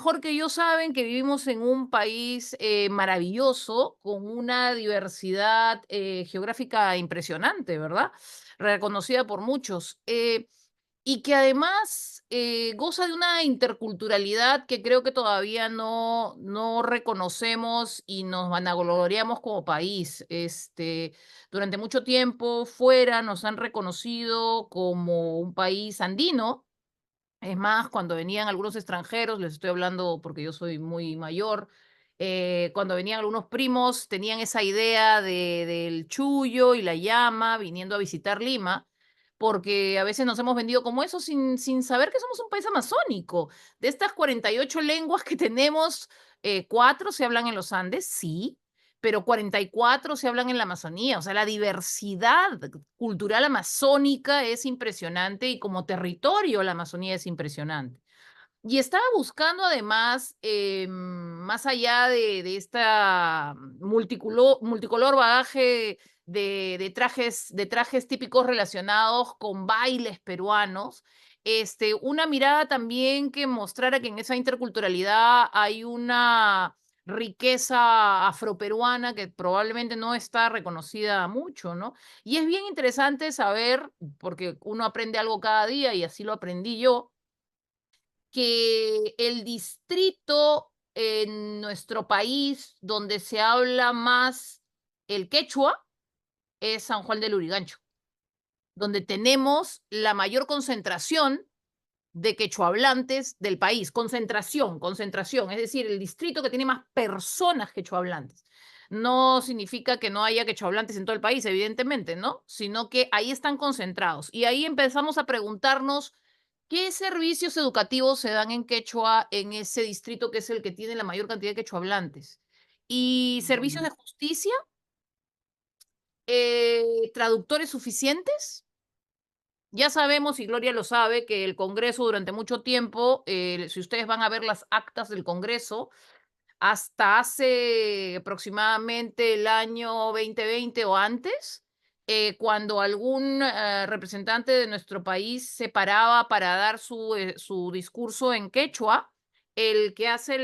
mejor que yo saben que vivimos en un país maravilloso, con una diversidad geográfica impresionante, ¿verdad? Reconocida por muchos. Y que además goza de una interculturalidad que creo que todavía no reconocemos y nos vanagloriamos como país. Durante mucho tiempo fuera nos han reconocido como un país andino. Es más, cuando venían algunos extranjeros, les estoy hablando porque yo soy muy mayor, cuando venían algunos primos, tenían esa idea del chullo y la llama viniendo a visitar Lima, porque a veces nos hemos vendido como eso sin saber que somos un país amazónico. De estas 48 lenguas que tenemos, 4 se hablan en los Andes, sí, pero 44 se hablan en la Amazonía. O sea, la diversidad cultural amazónica es impresionante y como territorio la Amazonía es impresionante. Y estaba buscando además, más allá de esta multicolor bagaje de trajes típicos relacionados con bailes peruanos, una mirada también que mostrara que en esa interculturalidad hay una riqueza afroperuana que probablemente no está reconocida mucho, ¿no? Y es bien interesante saber, porque uno aprende algo cada día y así lo aprendí yo, que el distrito en nuestro país donde se habla más el quechua es San Juan del Lurigancho, donde tenemos la mayor concentración de quechohablantes del país. Concentración, concentración, es decir, el distrito que tiene más personas quechohablantes. No significa que no haya quechohablantes en todo el país, evidentemente, ¿no? Sino que ahí están concentrados. Y ahí empezamos a preguntarnos qué servicios educativos se dan en quechua en ese distrito que es el que tiene la mayor cantidad de quechohablantes. Y servicios Ujú. de justicia, traductores suficientes. Ya sabemos, y Gloria lo sabe, que el Congreso durante mucho tiempo, si ustedes van a ver las actas del Congreso, hasta hace aproximadamente el año 2020 o antes, cuando algún representante de nuestro país se paraba para dar su discurso en quechua, el que hace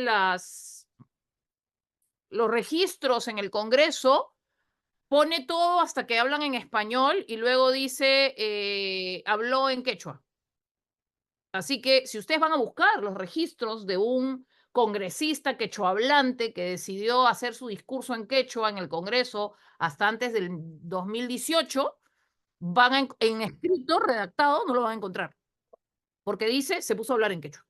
los registros en el Congreso pone todo hasta que hablan en español y luego dice, habló en quechua. Así que si ustedes van a buscar los registros de un congresista quechohablante que decidió hacer su discurso en quechua en el Congreso hasta antes del 2018, van en escrito, redactado, no lo van a encontrar, porque dice, se puso a hablar en quechua.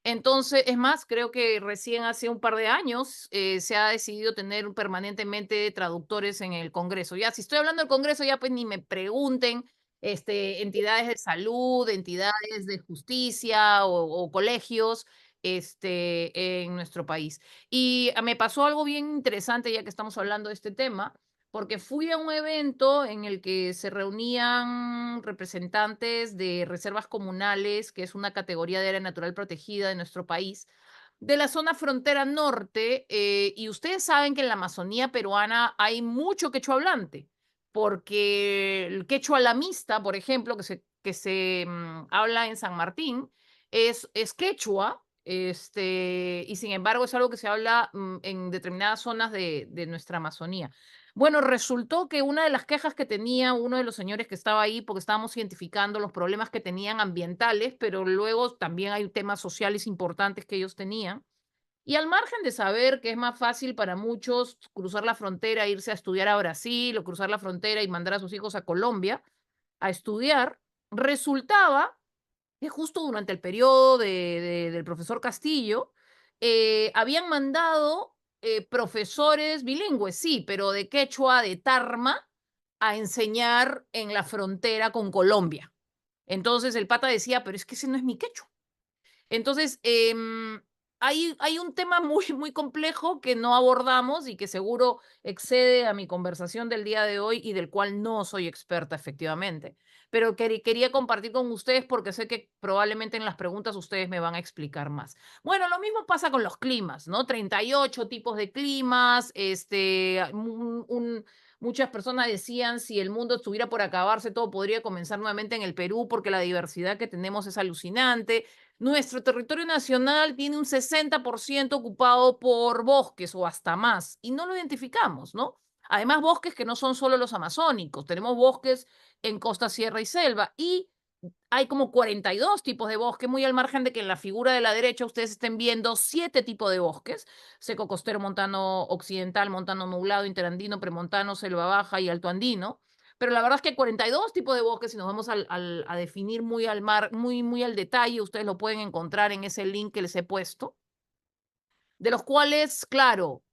Entonces, es más, creo que recién hace un par de años se ha decidido tener permanentemente traductores en el Congreso. Ya, si estoy hablando del Congreso, ya pues ni me pregunten, entidades de salud, entidades de justicia o colegios, en nuestro país. Y me pasó algo bien interesante ya que estamos hablando de este tema, porque fui a un evento en el que se reunían representantes de reservas comunales, que es una categoría de área natural protegida de nuestro país, de la zona frontera norte, y ustedes saben que en la Amazonía peruana hay mucho quechua hablante, porque el quechua lamista, por ejemplo, que se habla en San Martín, es quechua, y sin embargo es algo que se habla en determinadas zonas de nuestra Amazonía. Bueno, resultó que una de las quejas que tenía uno de los señores que estaba ahí, porque estábamos identificando los problemas que tenían ambientales, pero luego también hay temas sociales importantes que ellos tenían. Y al margen de saber que es más fácil para muchos cruzar la frontera, irse a estudiar a Brasil o cruzar la frontera y mandar a sus hijos a Colombia a estudiar, resultaba que justo durante el periodo del profesor Castillo, habían mandado profesores bilingües, sí, pero de quechua, de Tarma, a enseñar en la frontera con Colombia. Entonces el pata decía, pero es que ese no es mi quechua. Entonces, hay un tema muy, muy complejo que no abordamos y que seguro excede a mi conversación del día de hoy y del cual no soy experta efectivamente. Pero quería compartir con ustedes porque sé que probablemente en las preguntas ustedes me van a explicar más. Bueno, lo mismo pasa con los climas, ¿no? 38 tipos de climas, muchas personas decían si el mundo estuviera por acabarse, todo podría comenzar nuevamente en el Perú porque la diversidad que tenemos es alucinante. Nuestro territorio nacional tiene un 60% ocupado por bosques o hasta más, y no lo identificamos, ¿no? Además, bosques que no son solo los amazónicos, tenemos bosques en costa, sierra y selva, y hay como 42 tipos de bosque, muy al margen de que en la figura de la derecha ustedes estén viendo 7 tipos de bosques: seco costero, montano occidental, montano nublado, interandino, premontano, selva baja y alto andino. Pero la verdad es que hay 42 tipos de bosques, si nos vamos a definir muy al muy al detalle, ustedes lo pueden encontrar en ese link que les he puesto, de los cuales, claro,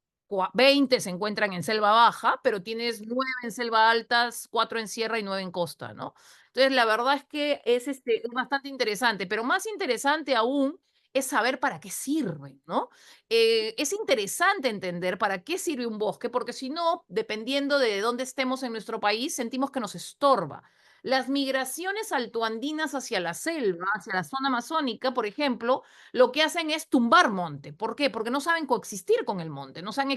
20 se encuentran en selva baja, pero tienes 9 en selva altas, 4 en sierra y 9 en costa, ¿no? Entonces, la verdad es que es bastante interesante, pero más interesante aún es saber para qué sirven, ¿no? Es interesante entender para qué sirve un bosque, porque si no, dependiendo de dónde estemos en nuestro país, sentimos que nos estorba. Las migraciones altoandinas hacia la selva, hacia la zona amazónica, por ejemplo, lo que hacen es tumbar monte. ¿Por qué? Porque no saben coexistir con el monte, no saben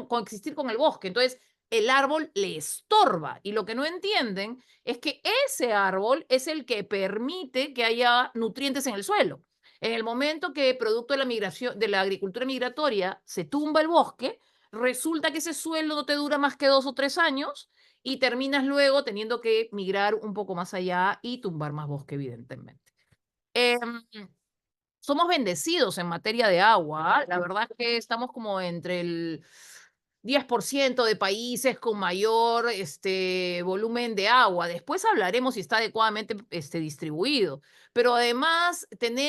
coexistir con el bosque. Entonces, el árbol le estorba. Y lo que no entienden es que ese árbol es el que permite que haya nutrientes en el suelo. En el momento que, producto de la migración, de la agricultura migratoria, se tumba el bosque, resulta que ese suelo no te dura más que 2 o 3 años y terminas luego teniendo que migrar un poco más allá y tumbar más bosque, evidentemente. Em, Somos bendecidos en materia de agua, ¿ah? La verdad es que estamos como entre el 10% de países con mayor, volumen de agua. Después hablaremos si está adecuadamente, distribuido. Pero además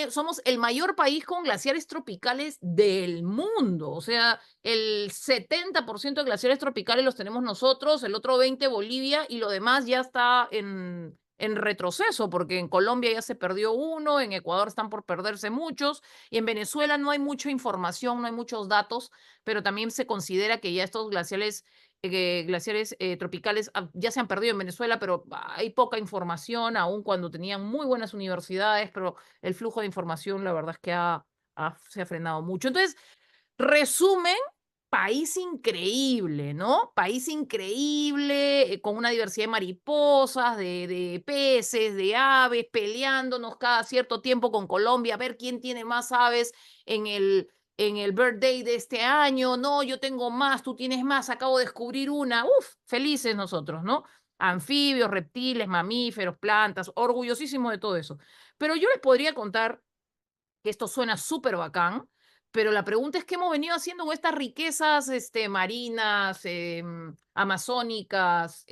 somos el mayor país con glaciares tropicales del mundo. O sea, el 70% de glaciares tropicales los tenemos nosotros, el otro 20 Bolivia, y lo demás ya está en retroceso, porque en Colombia ya se perdió uno, en Ecuador están por perderse muchos, y en Venezuela no hay mucha información, no hay muchos datos, pero también se considera que ya estos glaciares tropicales ya se han perdido en Venezuela, pero hay poca información, aun cuando tenían muy buenas universidades, pero el flujo de información, la verdad es que se ha frenado mucho. Entonces, resumen, país increíble, ¿no? País increíble, con una diversidad de mariposas, de peces, de aves, peleándonos cada cierto tiempo con Colombia, a ver quién tiene más aves en el birthday de este año. No, yo tengo más, tú tienes más, acabo de descubrir una. Uf, felices nosotros, ¿no? Anfibios, reptiles, mamíferos, plantas, orgullosísimos de todo eso. Pero yo les podría contar que esto suena súper bacán, pero la pregunta es qué hemos venido haciendo con estas riquezas, marinas, amazónicas,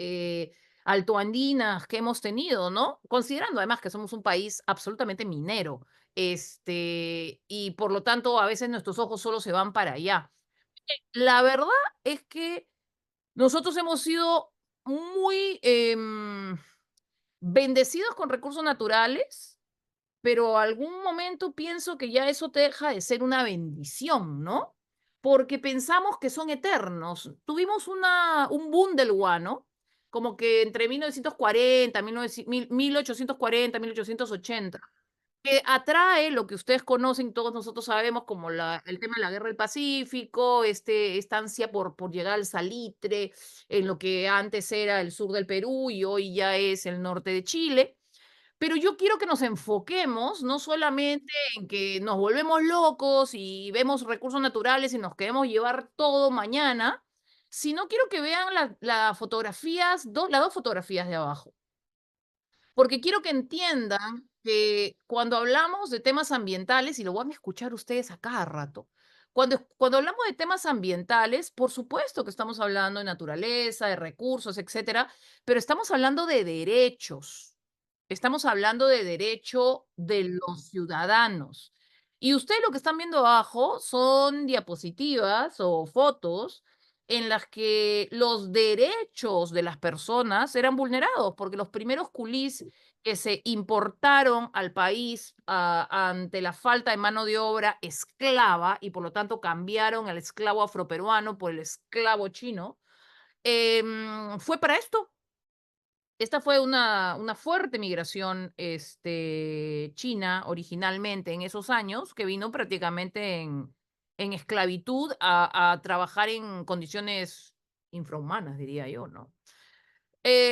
altoandinas que hemos tenido, ¿no? Considerando además que somos un país absolutamente minero, y por lo tanto a veces nuestros ojos solo se van para allá. La verdad es que nosotros hemos sido muy bendecidos con recursos naturales, pero algún momento pienso que ya eso te deja de ser una bendición, ¿no? Porque pensamos que son eternos. Tuvimos un boom del guano, como que entre 1940, 1840, 1880, que atrae lo que ustedes conocen, todos nosotros sabemos, como el tema de la guerra del Pacífico, esta ansia por llegar al salitre, en lo que antes era el sur del Perú y hoy ya es el norte de Chile. Pero yo quiero que nos enfoquemos no solamente en que nos volvemos locos y vemos recursos naturales y nos queremos llevar todo mañana, sino quiero que vean las fotografías, las dos fotografías de abajo. Porque quiero que entiendan que cuando hablamos de temas ambientales, y lo van a escuchar ustedes a cada rato, cuando hablamos de temas ambientales, por supuesto que estamos hablando de naturaleza, de recursos, etcétera, pero estamos hablando de derechos. Estamos hablando de derecho de los ciudadanos. Y ustedes lo que están viendo abajo son diapositivas o fotos en las que los derechos de las personas eran vulnerados, porque los primeros culís que se importaron al país ante la falta de mano de obra esclava y por lo tanto cambiaron al esclavo afroperuano por el esclavo chino, fue para esto. Esta fue una fuerte migración, china originalmente en esos años, que vino prácticamente en esclavitud a trabajar en condiciones infrahumanas, diría yo, ¿no?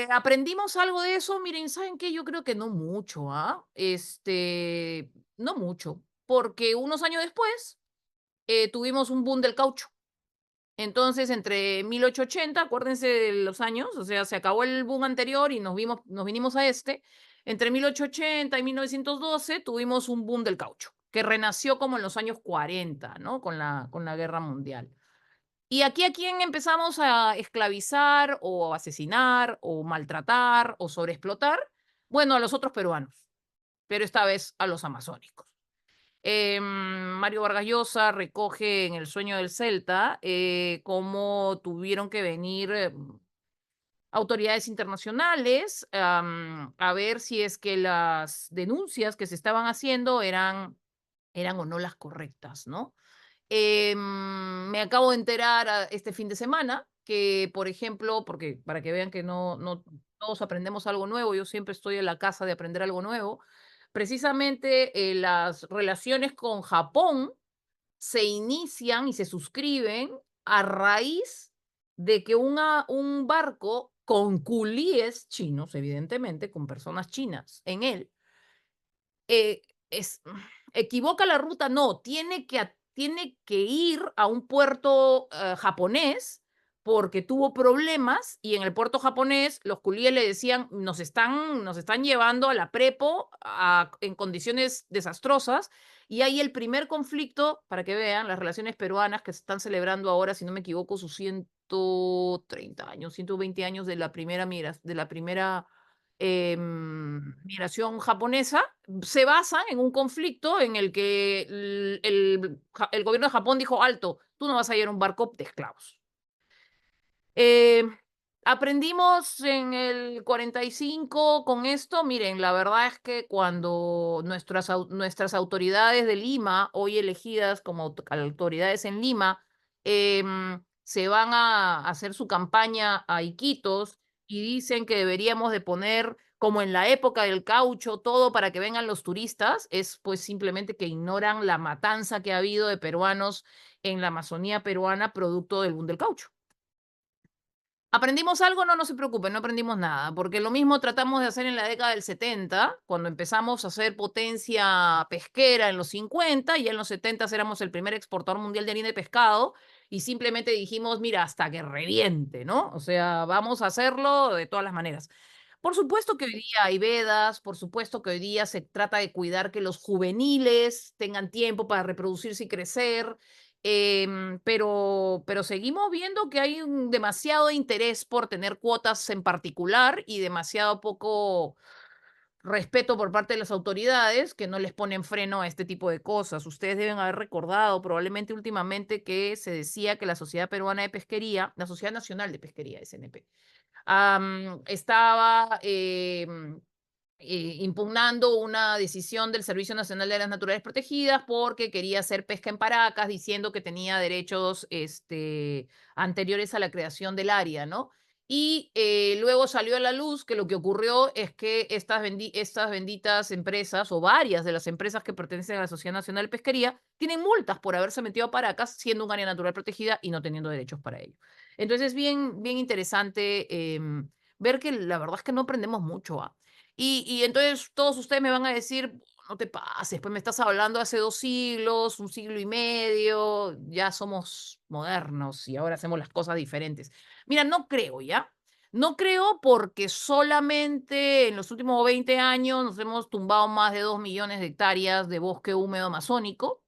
¿Aprendimos algo de eso? Miren, ¿saben qué? Yo creo que no mucho, ¿ah? No mucho. porque unos años después tuvimos un boom del caucho. Entonces, entre 1880, acuérdense de los años, o sea, se acabó el boom anterior y nos vinimos a este. Entre 1880 y 1912 tuvimos un boom del caucho, que renació como en los años 40, ¿no? Con la Guerra Mundial. ¿Y aquí a quién empezamos a esclavizar o asesinar o maltratar o sobreexplotar? Bueno, a los otros peruanos, pero esta vez a los amazónicos. Mario Vargas Llosa recoge en El sueño del Celta cómo tuvieron que venir autoridades internacionales a ver si es que las denuncias que se estaban haciendo eran o no las correctas, ¿no? Me acabo de enterar este fin de semana que, por ejemplo, porque para que vean que no todos aprendemos algo nuevo, yo siempre estoy en la casa de aprender algo nuevo, precisamente las relaciones con Japón se inician y se suscriben a raíz de que un barco con culíes chinos, evidentemente, con personas chinas en él, eh, es equivoca la ruta, no, tiene que ir a un puerto, japonés, porque tuvo problemas, y en el puerto japonés los culíes le decían: nos están llevando a la Prepo en condiciones desastrosas", y ahí el primer conflicto, para que vean, las relaciones peruanas que se están celebrando ahora, si no me equivoco, sus 130 años, 120 años de la primera migración japonesa, se basan en un conflicto en el que el gobierno de Japón dijo: alto, tú no vas a ir a un barco de esclavos. Eh, Aprendimos en el 45 con esto. Miren, la verdad es que cuando nuestras autoridades de Lima, hoy elegidas como autoridades en Lima, se van a hacer su campaña a Iquitos y dicen que deberíamos de poner, como en la época del caucho, todo para que vengan los turistas, es pues simplemente que ignoran la matanza que ha habido de peruanos en la Amazonía peruana producto del boom del caucho. ¿Aprendimos algo? No, no se preocupen, no aprendimos nada, porque lo mismo tratamos de hacer en la década del 70, cuando empezamos a ser potencia pesquera en los 50, y en los 70 éramos el primer exportador mundial de harina de pescado, y simplemente dijimos: mira, hasta que reviente, ¿no? O sea, vamos a hacerlo de todas las maneras. Por supuesto que hoy día hay vedas, por supuesto que hoy día se trata de cuidar que los juveniles tengan tiempo para reproducirse y crecer, pero seguimos viendo que hay un demasiado interés por tener cuotas en particular y demasiado poco respeto por parte de las autoridades que no les ponen freno a este tipo de cosas. Ustedes deben haber recordado probablemente últimamente que se decía que la Sociedad Peruana de Pesquería, la Sociedad Nacional de Pesquería, SNP, estaba impugnando una decisión del Servicio Nacional de las Naturales Protegidas porque quería hacer pesca en Paracas, diciendo que tenía derechos anteriores a la creación del área, ¿no? Y luego salió a la luz que lo que ocurrió es que estas benditas empresas, o varias de las empresas que pertenecen a la Sociedad Nacional de Pesquería, tienen multas por haberse metido a Paracas siendo un área natural protegida y no teniendo derechos para ello. Entonces, bien interesante ver que la verdad es que no aprendemos mucho. Y entonces todos ustedes me van a decir: no te pases, pues me estás hablando hace 2 siglos, 1 siglo y medio, ya somos modernos y ahora hacemos las cosas diferentes. Mira, no creo, ¿ya? No creo, porque solamente en los últimos 20 años nos hemos tumbado más de 2 millones de hectáreas de bosque húmedo amazónico,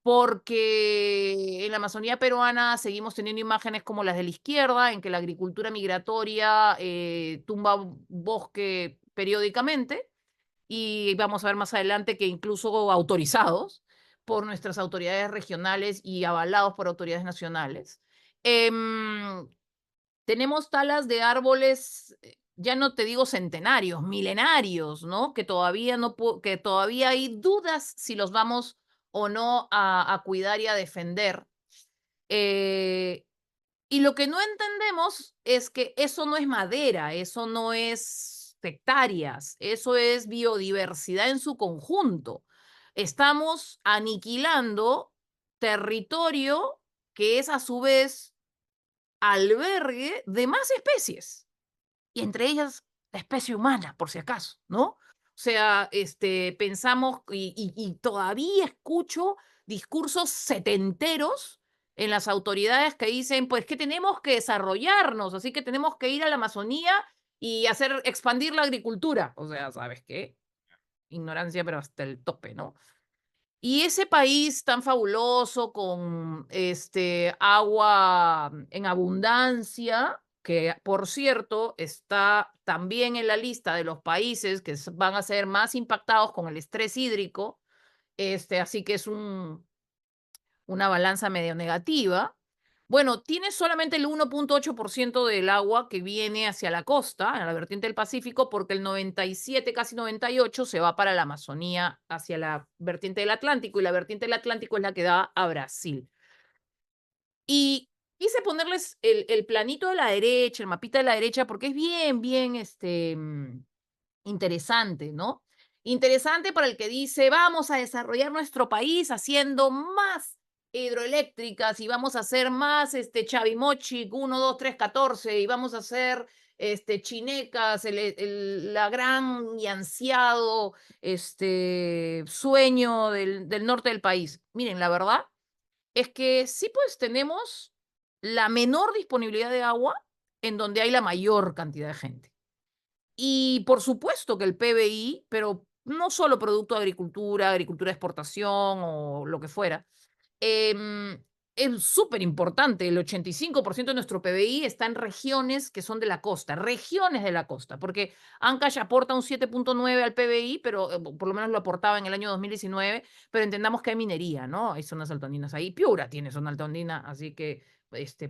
porque en la Amazonía peruana seguimos teniendo imágenes como las de la izquierda, en que la agricultura migratoria tumba bosque periódicamente, y vamos a ver más adelante que incluso autorizados por nuestras autoridades regionales y avalados por autoridades nacionales. Em, Tenemos talas de árboles, ya no te digo centenarios, milenarios, ¿no? Que todavía no que todavía hay dudas si los vamos o no a cuidar y a defender. Eh, y lo que no entendemos es que eso no es madera, eso no es hectáreas, eso es biodiversidad en su conjunto. Estamos aniquilando territorio que es a su vez albergue de más especies, y entre ellas la especie humana, por si acaso, ¿no? O sea, pensamos y todavía escucho discursos setenteros en las autoridades que dicen, pues que tenemos que desarrollarnos, así que tenemos que ir a la Amazonía y hacer expandir la agricultura. O sea, ¿sabes qué? Ignorancia, pero hasta el tope, ¿no? Y ese país tan fabuloso con agua en abundancia, que por cierto está también en la lista de los países que van a ser más impactados con el estrés hídrico, así que es una balanza medio negativa. Bueno, tiene solamente el 1,8% del agua que viene hacia la costa, a la vertiente del Pacífico, porque el 97, casi 98, se va para la Amazonía, hacia la vertiente del Atlántico, y la vertiente del Atlántico es la que da a Brasil. Y quise ponerles el planito de la derecha, el mapita de la derecha, porque es bien, bien, interesante, ¿no? Interesante para el que dice, vamos a desarrollar nuestro país haciendo más hidroeléctricas y vamos a hacer más Chavimochic 1, 2, 3, 14 y vamos a hacer chinecas, la gran y ansiado sueño del norte del país. Miren, la verdad es que sí, pues tenemos la menor disponibilidad de agua en donde hay la mayor cantidad de gente. Y por supuesto que el PBI, pero no solo producto de agricultura, agricultura de exportación o lo que fuera, em, es súper importante. El 85% de nuestro PBI está en regiones que son de la costa, regiones de la costa, porque Ancash aporta un 7,9 al PBI, pero por lo menos lo aportaba en el año 2019, pero entendamos que hay minería, ¿no? Hay zonas altoandinas ahí. Piura tiene zona altoandina, así que,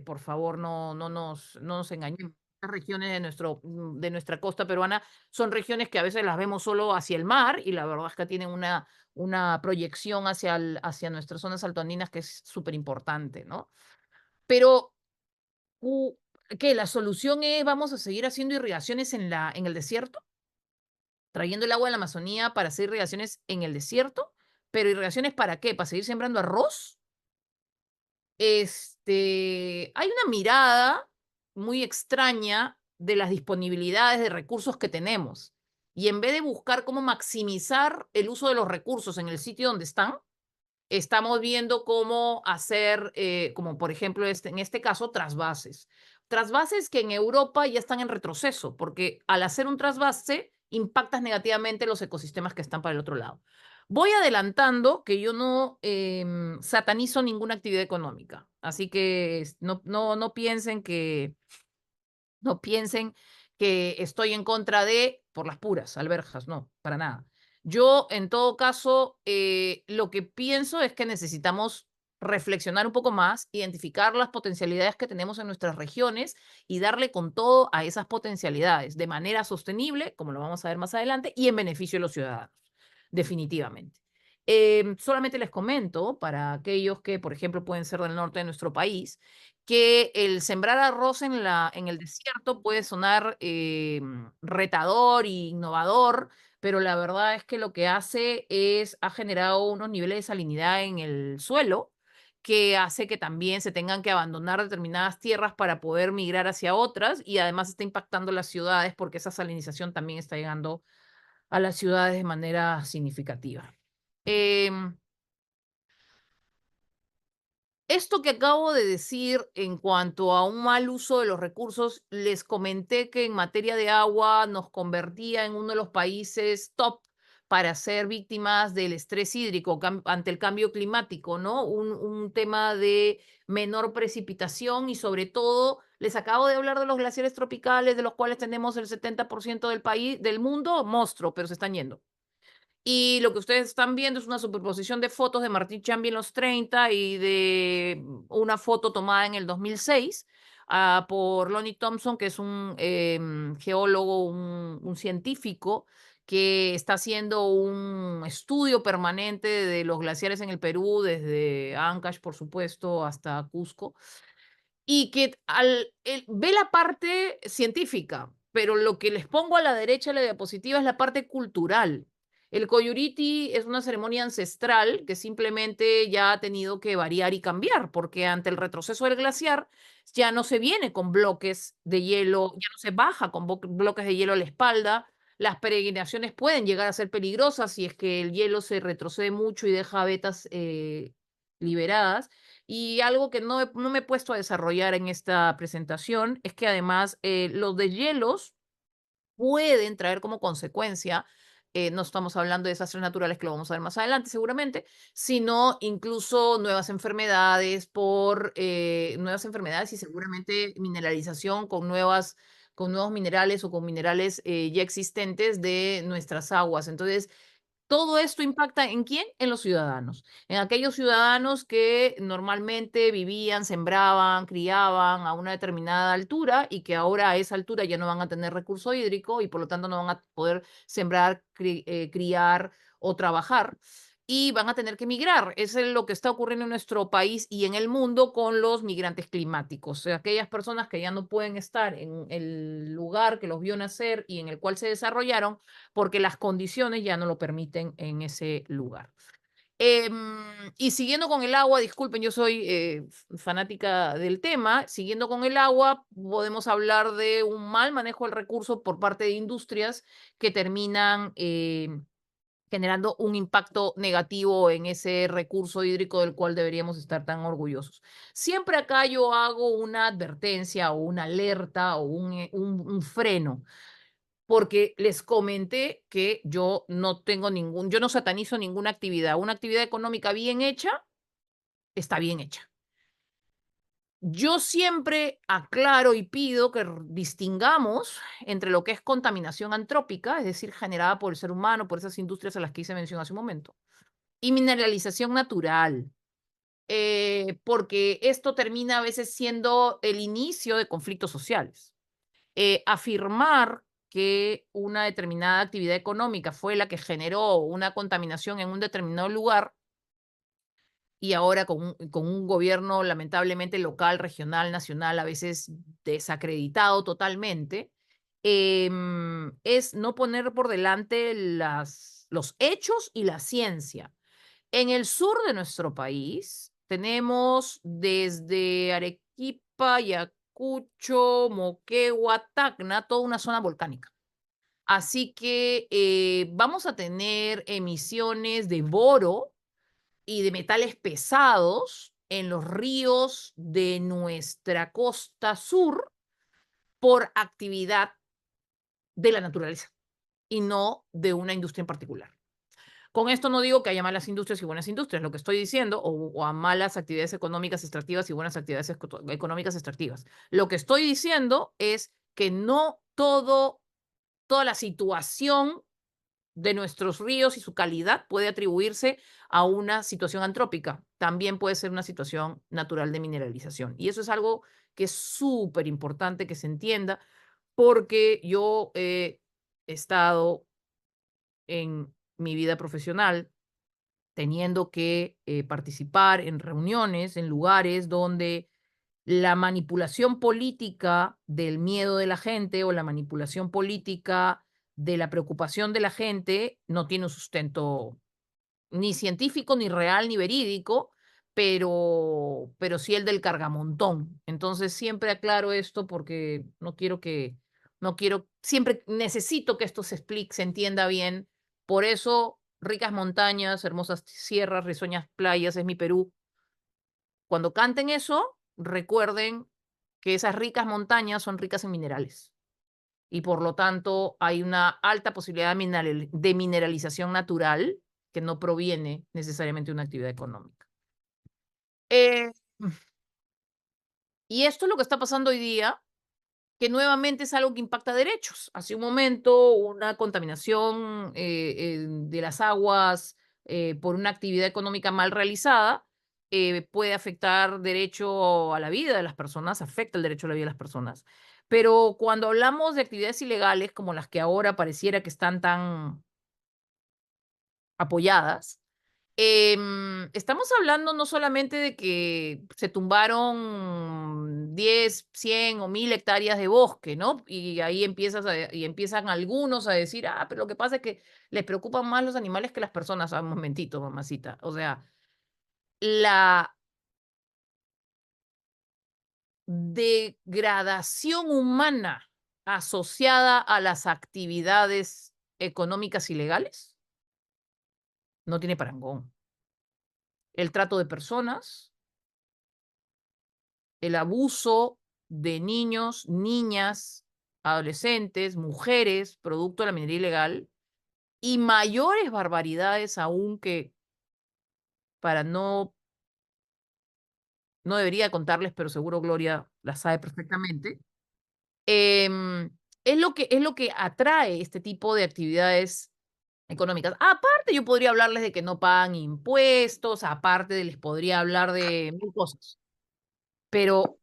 por favor, no nos engañemos. Las regiones de nuestra costa peruana son regiones que a veces las vemos solo hacia el mar y la verdad es que tienen una proyección hacia nuestras zonas altoandinas que es súper importante, ¿no? Pero, u- ¿qué? ¿La solución es vamos a seguir haciendo irrigaciones en el desierto? ¿Trayendo el agua de la Amazonía para hacer irrigaciones en el desierto? ¿Pero irrigaciones para qué? ¿Para seguir sembrando arroz? Hay una mirada muy extraña de las disponibilidades de recursos que tenemos. Y en vez de buscar cómo maximizar el uso de los recursos en el sitio donde están, estamos viendo cómo hacer, como por ejemplo en este caso, trasvases. Trasvases que en Europa ya están en retroceso, porque al hacer un trasvase impactas negativamente los ecosistemas que están para el otro lado. Voy adelantando que yo no satanizo ninguna actividad económica, así que no piensen que estoy en contra de, por las puras, alberjas, no, para nada. Yo, en todo caso, lo que pienso es que necesitamos reflexionar un poco más, identificar las potencialidades que tenemos en nuestras regiones y darle con todo a esas potencialidades de manera sostenible, como lo vamos a ver más adelante, y en beneficio de los ciudadanos, definitivamente. Solamente les comento, para aquellos que, por ejemplo, pueden ser del norte de nuestro país, que el sembrar arroz en el desierto puede sonar retador e innovador, pero la verdad es que lo que ha generado unos niveles de salinidad en el suelo que hace que también se tengan que abandonar determinadas tierras para poder migrar hacia otras y además está impactando las ciudades porque esa salinización también está llegando a las ciudades de manera significativa. Em, Esto que acabo de decir en cuanto a un mal uso de los recursos, les comenté que en materia de agua nos convertía en uno de los países top para ser víctimas del estrés hídrico ante el cambio climático, ¿no? Un tema de menor precipitación y sobre todo, les acabo de hablar de los glaciares tropicales, de los cuales tenemos el 70% del país, del mundo, monstruo, pero se están yendo. Y lo que ustedes están viendo es una superposición de fotos de Martín Chambi en los 30 y de una foto tomada en el 2006 por Lonnie Thompson, que es un geólogo, un científico que está haciendo un estudio permanente de los glaciares en el Perú, desde Ancash, por supuesto, hasta Cusco y que él ve la parte científica, pero lo que les pongo a la derecha de la diapositiva es la parte cultural. El Coyuriti es una ceremonia ancestral que simplemente ya ha tenido que variar y cambiar, porque ante el retroceso del glaciar ya no se viene con bloques de hielo, ya no se baja con bloques de hielo a la espalda, Las peregrinaciones pueden llegar a ser peligrosas si es que el hielo se retrocede mucho y deja vetas liberadas. Y algo que no me he puesto a desarrollar en esta presentación es que además los deshielos pueden traer como consecuencia, no estamos hablando de desastres naturales que lo vamos a ver más adelante seguramente, sino incluso nuevas enfermedades y seguramente mineralización con nuevos minerales o con minerales ya existentes de nuestras aguas. Entonces, todo esto impacta ¿en quién? En los ciudadanos. En aquellos ciudadanos que normalmente vivían, sembraban, criaban a una determinada altura y que ahora a esa altura ya no van a tener recurso hídrico y por lo tanto no van a poder sembrar, criar o trabajar y van a tener que migrar. Eso es lo que está ocurriendo en nuestro país y en el mundo con los migrantes climáticos. O sea, aquellas personas que ya no pueden estar en el lugar que los vio nacer y en el cual se desarrollaron porque las condiciones ya no lo permiten en ese lugar. Y siguiendo con el agua, disculpen, yo soy fanática del tema, siguiendo con el agua, podemos hablar de un mal manejo del recurso por parte de industrias que terminan generando un impacto negativo en ese recurso hídrico del cual deberíamos estar tan orgullosos. Siempre acá yo hago una advertencia o una alerta o un freno porque les comenté que yo no satanizo ninguna actividad. Una actividad económica bien hecha, está bien hecha. Yo siempre aclaro y pido que distingamos entre lo que es contaminación antrópica, es decir, generada por el ser humano, por esas industrias a las que hice mención hace un momento, y mineralización natural, porque esto termina a veces siendo el inicio de conflictos sociales. Afirmar que una determinada actividad económica fue la que generó una contaminación en un determinado lugar y ahora con un gobierno lamentablemente local, regional, nacional, a veces desacreditado totalmente, es no poner por delante los hechos y la ciencia. En el sur de nuestro país tenemos desde Arequipa, Ayacucho, Moquegua, Tacna, toda una zona volcánica. Así que vamos a tener emisiones de boro y de metales pesados en los ríos de nuestra costa sur por actividad de la naturaleza y no de una industria en particular. Con esto no digo que haya malas industrias y buenas industrias, lo que estoy diciendo, o a malas actividades económicas extractivas y buenas actividades económicas extractivas. Lo que estoy diciendo es que no toda la situación de nuestros ríos y su calidad puede atribuirse a una situación antrópica. También puede ser una situación natural de mineralización. Y eso es algo que es súper importante que se entienda porque yo he estado en mi vida profesional teniendo que participar en reuniones, en lugares donde la manipulación política del miedo de la gente o la manipulación política de la preocupación de la gente no tiene un sustento ni científico, ni real, ni verídico, pero sí el del cargamontón. Entonces siempre aclaro esto porque no quiero, siempre necesito que esto se explique, se entienda bien. Por eso, ricas montañas, hermosas sierras, risueñas playas, es mi Perú. Cuando canten eso, recuerden que esas ricas montañas son ricas en minerales y por lo tanto hay una alta posibilidad de mineralización natural que no proviene necesariamente de una actividad económica. Eh, y esto es lo que está pasando hoy día, que nuevamente es algo que impacta derechos. Hace un momento, una contaminación de las aguas por una actividad económica mal realizada puede afectar derecho a la vida de las personas, afecta el derecho a la vida de las personas. Pero cuando hablamos de actividades ilegales como las que ahora pareciera que están tan apoyadas, estamos hablando no solamente de que se tumbaron 10, 100 o 1000 hectáreas de bosque, ¿no? Y ahí empiezan algunos a decir, ah, pero lo que pasa es que les preocupan más los animales que las personas. Ah, un momentito, mamacita. O sea, la degradación humana asociada a las actividades económicas ilegales, no tiene parangón. El trato de personas, el abuso de niños, niñas, adolescentes, mujeres, producto de la minería ilegal, y mayores barbaridades aún que para no debería contarles, pero seguro Gloria las sabe perfectamente. Em, es lo que atrae este tipo de actividades económicas. Aparte, yo podría hablarles de que no pagan impuestos, aparte les podría hablar de mil cosas. Pero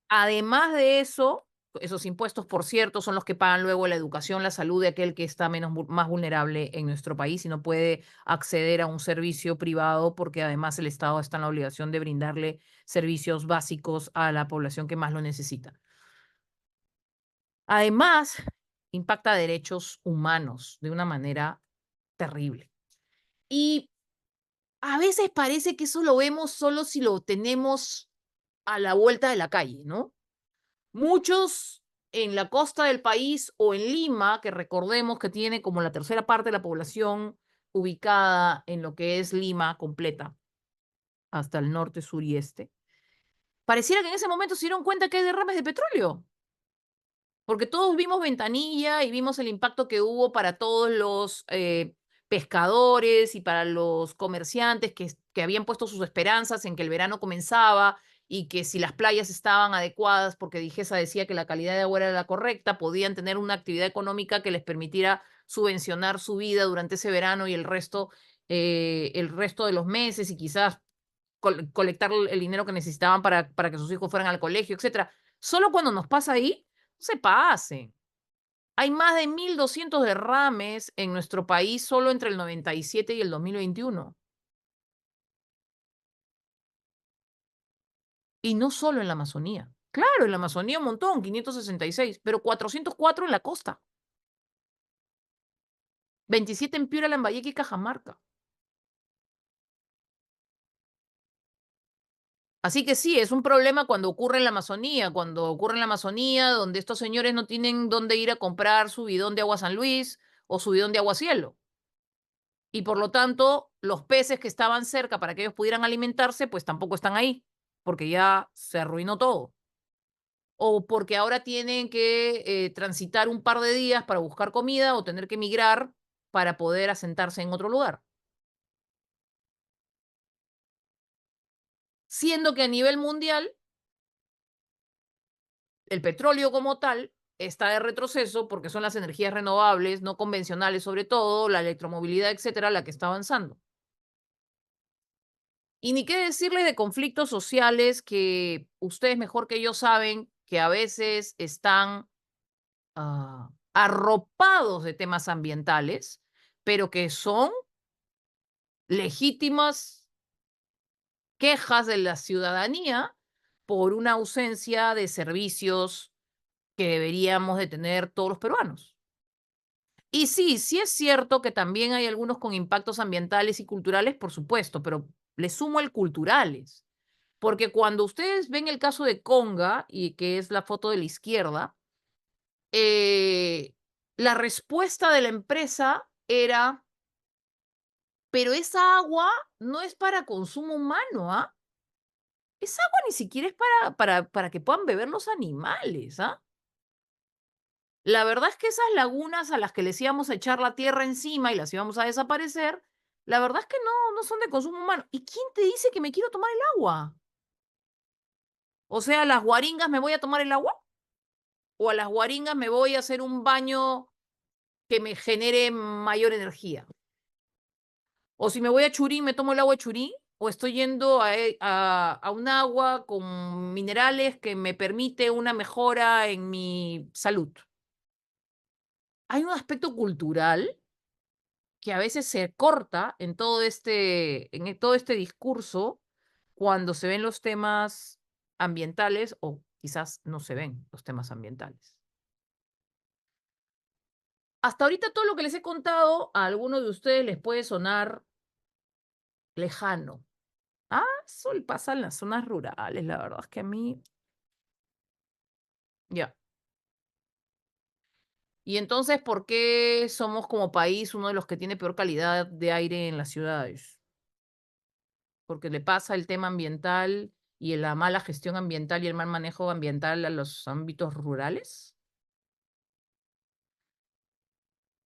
además de eso, esos impuestos, por cierto, son los que pagan luego la educación, la salud de aquel que está más vulnerable en nuestro país y no puede acceder a un servicio privado porque además el Estado está en la obligación de brindarle servicios básicos a la población que más lo necesita. Además, impacta derechos humanos de una manera terrible. Y a veces parece que eso lo vemos solo si lo tenemos a la vuelta de la calle, ¿no? Muchos en la costa del país o en Lima, que recordemos que tiene como la tercera parte de la población ubicada en lo que es Lima completa, hasta el norte, sur y este, pareciera que en ese momento se dieron cuenta que hay derrames de petróleo. Porque todos vimos Ventanilla y vimos el impacto que hubo para todos los pescadores y para los comerciantes que habían puesto sus esperanzas en que el verano comenzaba y que si las playas estaban adecuadas, porque Digesa decía que la calidad de agua era la correcta, podían tener una actividad económica que les permitiera subvencionar su vida durante ese verano y el resto de los meses y quizás colectar el dinero que necesitaban para que sus hijos fueran al colegio, etcétera. Solo cuando nos pasa ahí, no se pasen. Hay más de 1.200 derrames en nuestro país solo entre el 97 y el 2021. Y no solo en la Amazonía. Claro, en la Amazonía un montón, 566, pero 404 en la costa, 27 en Piura, Lambayeque y Cajamarca. Así que sí, es un problema cuando ocurre en la Amazonía, donde estos señores no tienen dónde ir a comprar su bidón de agua San Luis o su bidón de agua Cielo. Y por lo tanto, los peces que estaban cerca para que ellos pudieran alimentarse, pues tampoco están ahí, porque ya se arruinó todo. O porque ahora tienen que transitar un par de días para buscar comida o tener que emigrar para poder asentarse en otro lugar. Siendo que a nivel mundial, el petróleo como tal está de retroceso porque son las energías renovables, no convencionales sobre todo, la electromovilidad, etcétera, la que está avanzando. Y ni qué decirles de conflictos sociales que ustedes mejor que yo saben que a veces están arropados de temas ambientales, pero que son legítimas quejas de la ciudadanía por una ausencia de servicios que deberíamos de tener todos los peruanos. Y sí, sí es cierto que también hay algunos con impactos ambientales y culturales, por supuesto, pero le sumo el culturales. Porque cuando ustedes ven el caso de Conga, y que es la foto de la izquierda, eh, la respuesta de la empresa era, pero esa agua no es para consumo humano, ¿ah? Esa agua ni siquiera es para que puedan beber los animales, ¿ah? La verdad es que esas lagunas a las que les íbamos a echar la tierra encima y las íbamos a desaparecer, la verdad es que no son de consumo humano. ¿Y quién te dice que me quiero tomar el agua? O sea, ¿a las guaringas me voy a tomar el agua? ¿O a las guaringas me voy a hacer un baño que me genere mayor energía? O si me voy a Churín, ¿me tomo el agua de Churín? ¿O estoy yendo a un agua con minerales que me permite una mejora en mi salud? Hay un aspecto cultural que a veces se corta en todo este discurso cuando se ven los temas ambientales o quizás no se ven los temas ambientales. Hasta ahorita todo lo que les he contado a algunos de ustedes les puede sonar lejano. Ah, eso le pasa en las zonas rurales, la verdad es que a mí, ya. Y entonces, ¿por qué somos como país uno de los que tiene peor calidad de aire en las ciudades? Porque le pasa el tema ambiental y la mala gestión ambiental y el mal manejo ambiental a los ámbitos rurales.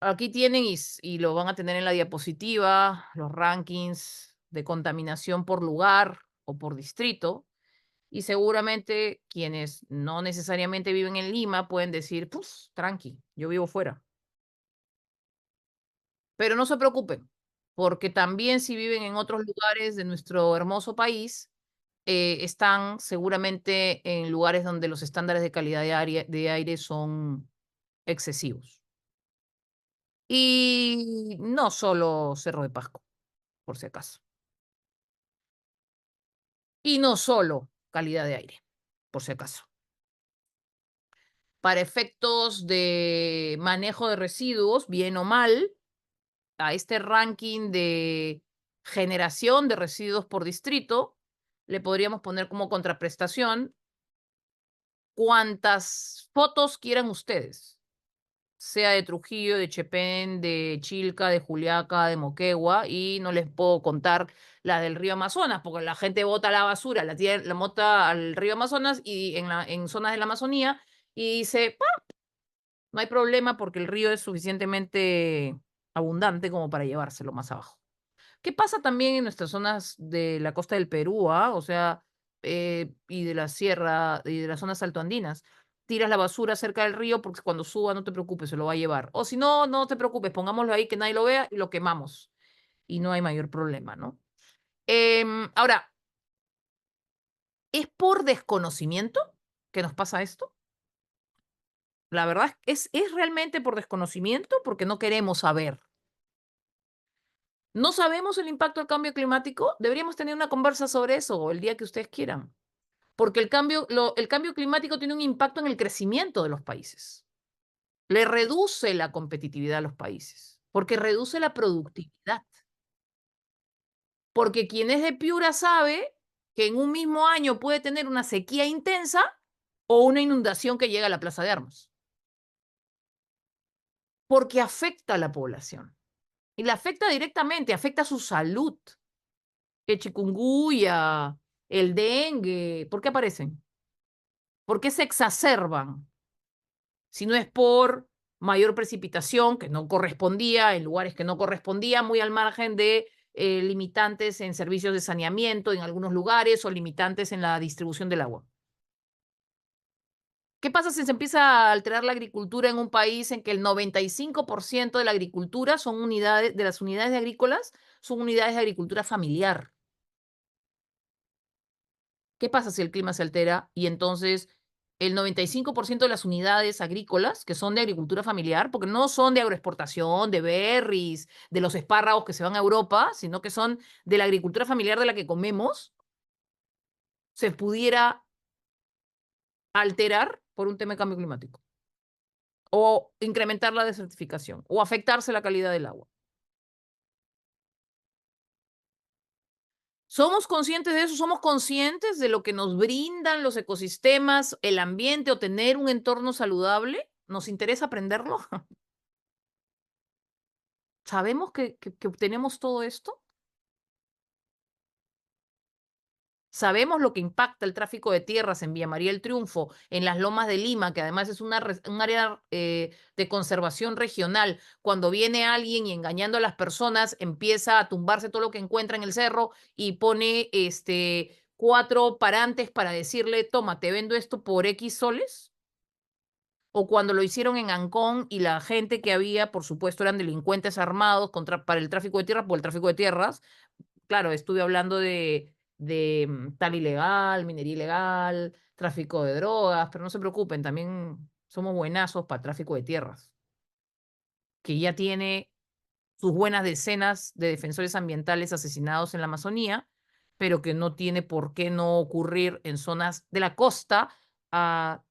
Aquí tienen y lo van a tener en la diapositiva, los rankings de contaminación por lugar o por distrito. Y seguramente quienes no necesariamente viven en Lima pueden decir, pues, tranqui, yo vivo fuera. Pero no se preocupen, porque también si viven en otros lugares de nuestro hermoso país, están seguramente en lugares donde los estándares de calidad de aire son excesivos. Y no solo Cerro de Pasco, por si acaso. Y no solo calidad de aire, por si acaso. Para efectos de manejo de residuos, bien o mal, a este ranking de generación de residuos por distrito, le podríamos poner como contraprestación cuantas fotos quieran ustedes, sea de Trujillo, de Chepén, de Chilca, de Juliaca, de Moquegua, y no les puedo contar la del río Amazonas, porque la gente bota la basura, la bota al río Amazonas y en zonas de la Amazonía, y dice, no hay problema porque el río es suficientemente abundante como para llevárselo más abajo. ¿Qué pasa también en nuestras zonas de la costa del Perú, o sea, y de la sierra y de las zonas altoandinas? Tiras la basura cerca del río porque cuando suba no te preocupes, se lo va a llevar. O si no, no te preocupes, pongámoslo ahí que nadie lo vea y lo quemamos. Y no hay mayor problema, ¿no? Ahora, ¿es por desconocimiento que nos pasa esto? La verdad es realmente por desconocimiento porque no queremos saber. ¿No sabemos el impacto del cambio climático? Deberíamos tener una conversa sobre eso el día que ustedes quieran. Porque el cambio climático tiene un impacto en el crecimiento de los países. Le reduce la competitividad a los países, porque reduce la productividad. Porque quien es de Piura sabe que en un mismo año puede tener una sequía intensa o una inundación que llega a la Plaza de Armas. Porque afecta a la población. Y la afecta directamente, afecta a su salud. El chikungunya, el dengue, ¿por qué aparecen? ¿Por qué se exacerban? Si no es por mayor precipitación que no correspondía, en lugares que no correspondía, muy al margen de limitantes en servicios de saneamiento en algunos lugares o limitantes en la distribución del agua. ¿Qué pasa si se empieza a alterar la agricultura en un país en que el 95% de la agricultura son unidades, de las unidades agrícolas, son unidades de agricultura familiar? ¿Qué pasa si el clima se altera y entonces el 95% de las unidades agrícolas, que son de agricultura familiar, porque no son de agroexportación, de berries, de los espárragos que se van a Europa, sino que son de la agricultura familiar de la que comemos, se pudiera alterar por un tema de cambio climático? O incrementar la desertificación, o afectarse la calidad del agua. ¿Somos conscientes de eso? ¿Somos conscientes de lo que nos brindan los ecosistemas, el ambiente o tener un entorno saludable? ¿Nos interesa aprenderlo? ¿Sabemos que obtenemos todo esto? ¿Sabemos lo que impacta el tráfico de tierras en Villa María del Triunfo, en las Lomas de Lima, que además es un área de conservación regional? Cuando viene alguien y engañando a las personas empieza a tumbarse todo lo que encuentra en el cerro y pone 4 parantes para decirle, toma, te vendo esto por X soles. O cuando lo hicieron en Ancón y la gente que había, por supuesto, eran delincuentes armados para el tráfico de tierras, por el tráfico de tierras. Claro, estuve hablando de tal ilegal, minería ilegal, tráfico de drogas, pero no se preocupen, también somos buenazos para tráfico de tierras, que ya tiene sus buenas decenas de defensores ambientales asesinados en la Amazonía, pero que no tiene por qué no ocurrir en zonas de la costa a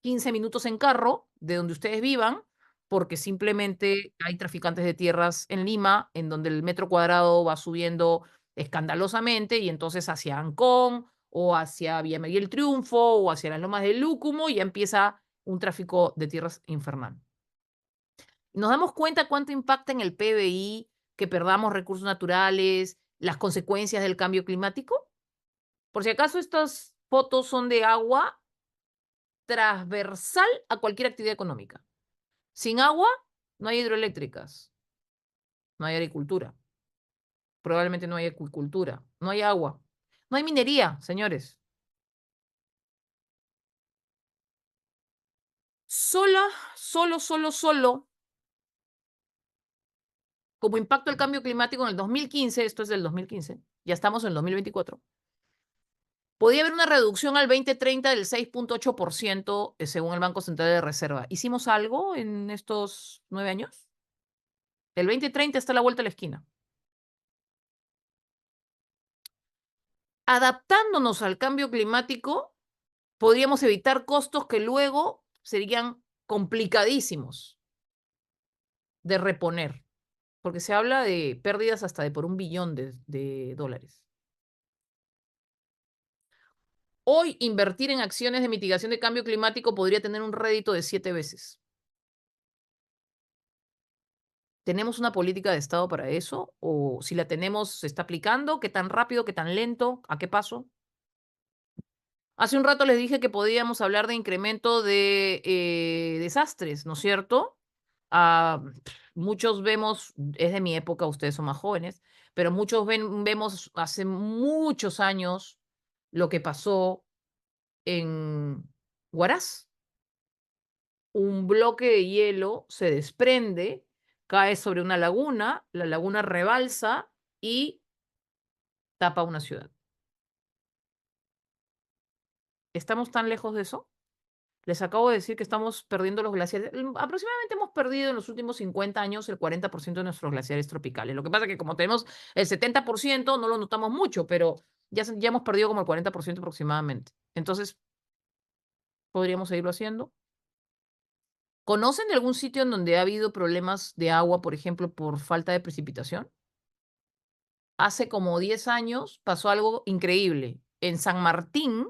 15 minutos en carro de donde ustedes vivan, porque simplemente hay traficantes de tierras en Lima, en donde el metro cuadrado va subiendo escandalosamente y entonces hacia Ancón o hacia Villa María el Triunfo o hacia las Lomas del Lúcumo ya empieza un tráfico de tierras infernal. ¿Nos damos cuenta cuánto impacta en el PBI que perdamos recursos naturales, las consecuencias del cambio climático? Por si acaso, estas fotos son de agua transversal a cualquier actividad económica. Sin agua, no hay hidroeléctricas, no hay agricultura, probablemente no hay acuicultura, no hay agua, no hay minería, señores. Sola, solo, como impacto del cambio climático en el 2015, esto es del 2015, ya estamos en el 2024, podía haber una reducción al 2030 del 6,8% según el Banco Central de Reserva. ¿Hicimos algo en estos 9 años? El 2030 está a la vuelta de la esquina. Adaptándonos al cambio climático, podríamos evitar costos que luego serían complicadísimos de reponer, porque se habla de pérdidas hasta de por $1 billón de dólares. Hoy, invertir en acciones de mitigación de cambio climático podría tener un rédito de 7 veces. ¿Tenemos una política de Estado para eso? ¿O si la tenemos, se está aplicando? ¿Qué tan rápido, qué tan lento? ¿A qué paso? Hace un rato les dije que podíamos hablar de incremento de desastres, ¿no es cierto? Ah, muchos vemos, es de mi época, ustedes son más jóvenes, pero muchos vemos hace muchos años lo que pasó en Huaraz. Un bloque de hielo se desprende, cae sobre una laguna, la laguna rebalsa y tapa una ciudad. ¿Estamos tan lejos de eso? Les acabo de decir que estamos perdiendo los glaciares. Aproximadamente hemos perdido en los últimos 50 años el 40% de nuestros glaciares tropicales. Lo que pasa es que como tenemos el 70%, no lo notamos mucho, pero ya hemos perdido como el 40% aproximadamente. Entonces, podríamos seguirlo haciendo. ¿Conocen de algún sitio en donde ha habido problemas de agua, por ejemplo, por falta de precipitación? Hace como 10 años pasó algo increíble. En San Martín,